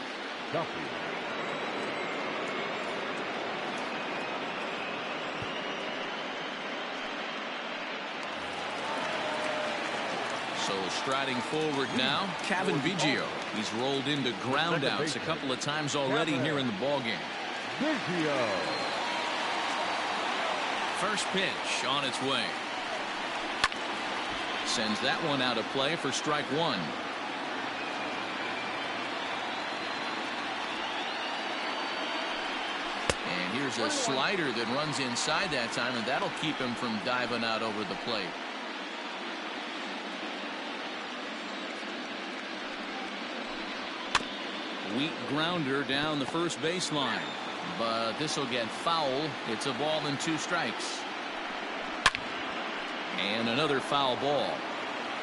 So striding forward now, Kevin Biggio. He's rolled into groundouts a couple of times already here in the ballgame. First pitch on its way. Sends that one out of play for strike one. And here's a slider that runs inside that time, and that'll keep him from diving out over the plate. Weak grounder down the first baseline, but this will get foul. It's a ball and 2 strikes. And another foul ball.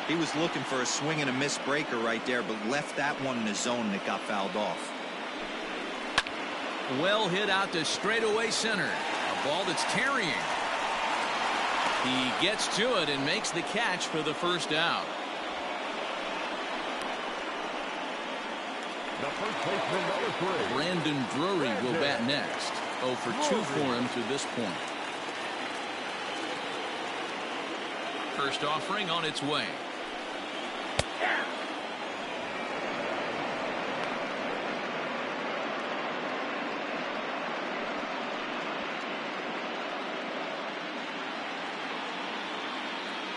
He was looking for a swing and a miss breaker right there, but left that one in the zone and it got fouled off. Well hit out to straightaway center. A ball that's carrying. He gets to it and makes the catch for the first out. Brandon Drury will bat next. 0 for 2 for him to this point. First offering on its way.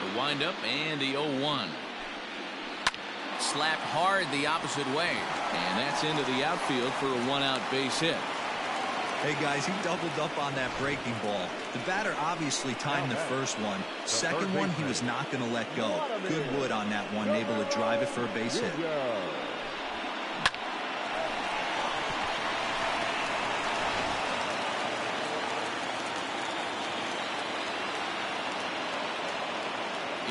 The windup and the 0-1. Slapped hard the opposite way, and that's into the outfield for a 1-out base hit. Hey guys, he doubled up on that breaking ball. The batter obviously timed the first one. Second one, he was not going to let go. Good wood on that one, able to drive it for a base hit.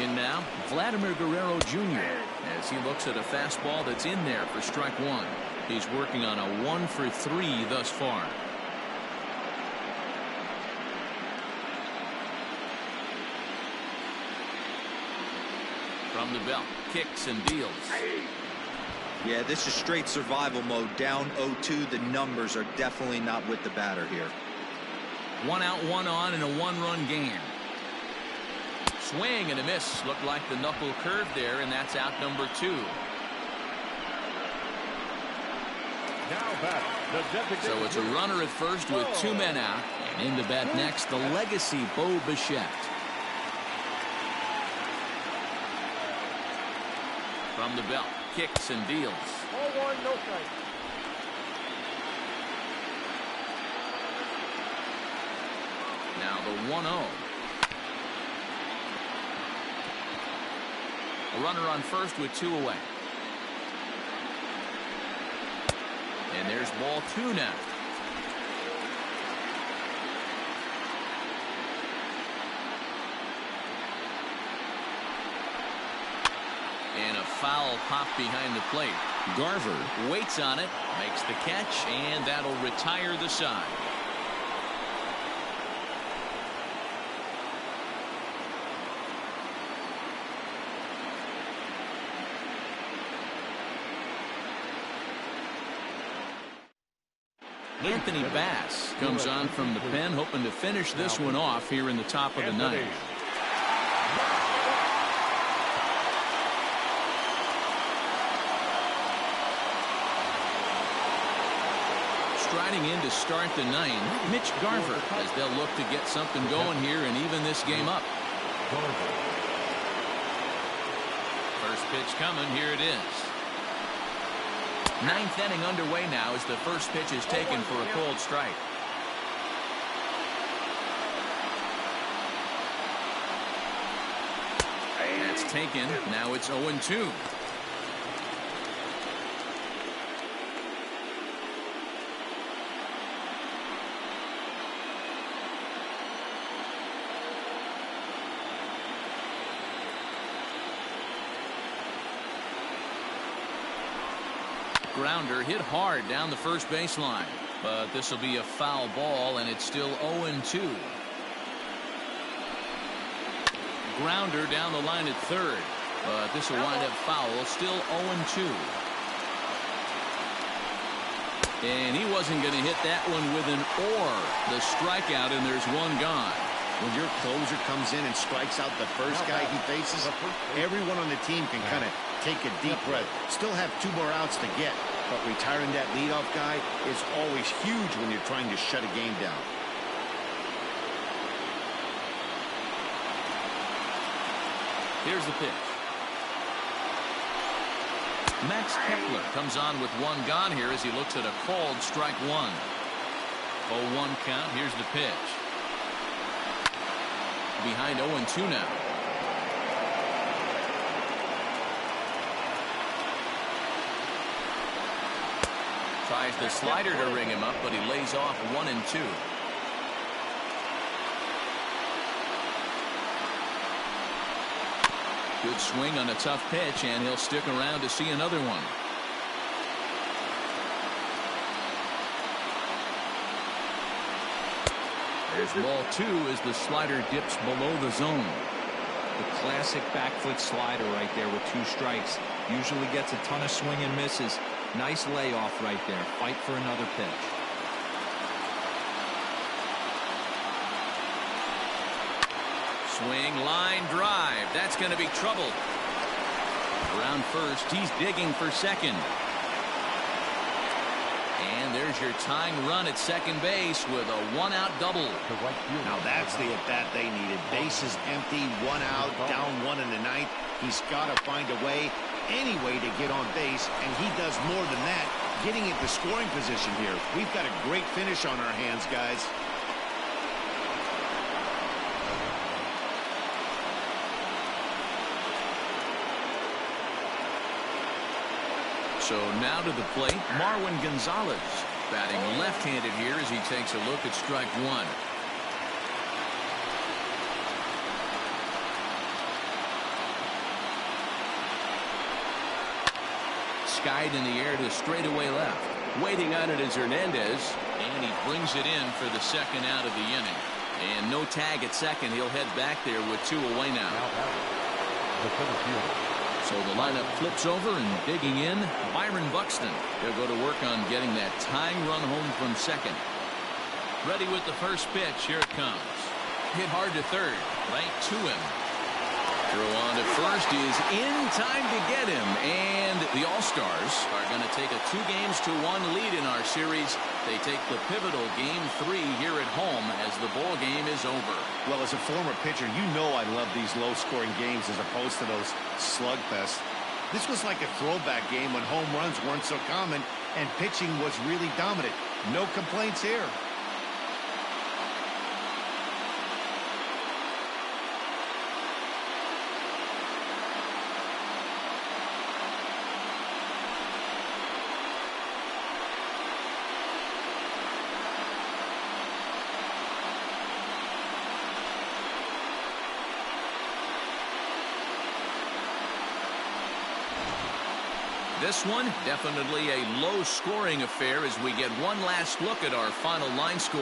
In now, Vladimir Guerrero Jr. as he looks at a fastball that's in there for strike one. He's working on a 1 for 3 thus far. From the belt, kicks and deals. Yeah, this is straight survival mode. Down 0-2. The numbers are definitely not with the batter here. 1 out, 1 on in a 1-run game. Swing and a miss. Looked like the knuckle curve there, and that's out number 2. So it's a runner at first with 2 men out, and in to bat next, the legacy Bo Bichette. From the belt, kicks and deals. 0-1, no strike. Now the 1-0. A runner on first with 2 away. And there's ball 2 now. And a foul pop behind the plate. Garver waits on it, makes the catch, and that'll retire the side. Anthony Bass comes on from the pen, hoping to finish this one off here in the top of the ninth. Striding in to start the ninth, Mitch Garver, as they'll look to get something going here and even this game up. First pitch coming, here it is. Ninth inning underway now as the first pitch is taken for a cold strike. That's taken. Now it's 0-2. grounder hit hard down the first baseline. But this will be a foul ball, and it's still 0-2. Grounder down the line at third. But this will wind up foul. Still 0-2. And he wasn't going to hit that one with an or. The strikeout, and there's one gone. When your closer comes in and strikes out the first guy he faces, everyone on the team can kind of take a deep breath. Still have 2 more outs to get, but retiring that leadoff guy is always huge when you're trying to shut a game down. Here's the pitch. Max Kepler comes on with one gone here as he looks at a called strike one. 0-1 count. Here's the pitch. Behind 0-2 now. Tries the slider to ring him up, but he lays off 1-2. Good swing on a tough pitch, and he'll stick around to see another one. There's ball 2 as the slider dips below the zone. The classic back foot slider right there with 2 strikes. Usually gets a ton of swing and misses. Nice layoff right there. Fight for another pitch. Swing, line drive. That's going to be trouble. Around first, he's digging for second. And there's your tying run at second base with a 1-out double. Now that's the at-bat they needed. Bases empty, 1 out, down 1 in the 9th. He's got to find a way, any way to get on base, and he does more than that, getting into scoring position here. We've got a great finish on our hands, guys. So now to the plate, Marwin Gonzalez, batting left-handed here as he takes a look at strike one. Skied in the air to straightaway left. Waiting on it is Hernandez, and he brings it in for the second out of the inning. And no tag at second. He'll head back there with 2 away now. So the lineup flips over, and digging in, Byron Buxton. He'll go to work on getting that tying run home from second. Ready with the first pitch. Here it comes. Hit hard to third. Right to him. Throw on to first is in time to get him. And the All-Stars are going to take a 2-1 lead in our series. They take the pivotal Game 3 here at home as the ball game is over. Well, as a former pitcher, you know I love these low-scoring games as opposed to those slugfests. This was like a throwback game when home runs weren't so common and pitching was really dominant. No complaints here. This one, definitely a low-scoring affair as we get one last look at our final line score.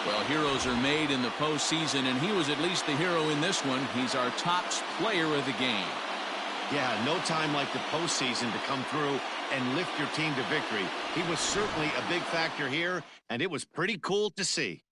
Well, heroes are made in the postseason, and he was at least the hero in this one. He's our top player of the game. Yeah, no time like the postseason to come through and lift your team to victory. He was certainly a big factor here, and it was pretty cool to see.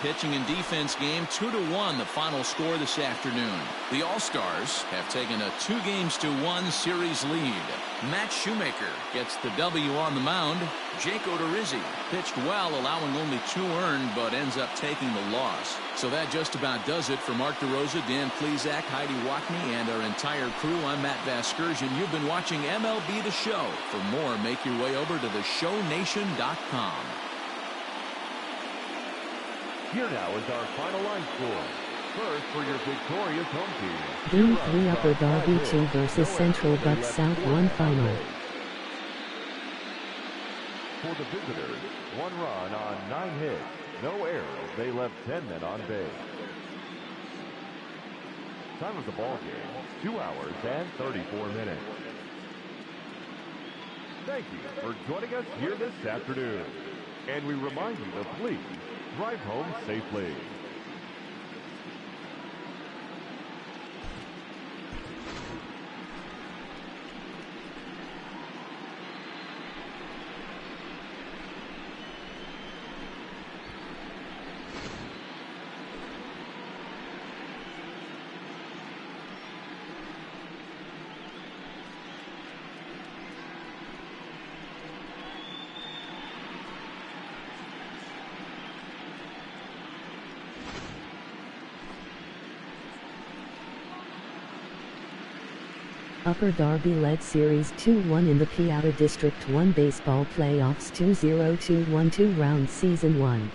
pitching and defense game, 2-1 the final score this afternoon. The All-Stars have taken a 2-1 series lead. Matt Shoemaker gets the W on the mound. Jake Odorizzi pitched well, allowing only 2 earned, but ends up taking the loss. So that just about does it for Mark DeRosa, Dan Plesac, Heidi Wackney, and our entire crew. I'm Matt Vasgersian. You've been watching MLB The Show. For more, make your way over to theshownation.com. Here now is our final line score. First for your victorious home team. Game 3 Upper Darby 2 versus Central Bucks South 1 final. For the visitors, 1 run on 9 hits. No errors. They left 10 men on base. Time of the ball game, 2 hours and 34 minutes. Thank you for joining us here this afternoon. And we remind you to please drive home safely. Upper Darby led Series 2-1 in the Piaa District 1 baseball playoffs 2021 2 round Season 1.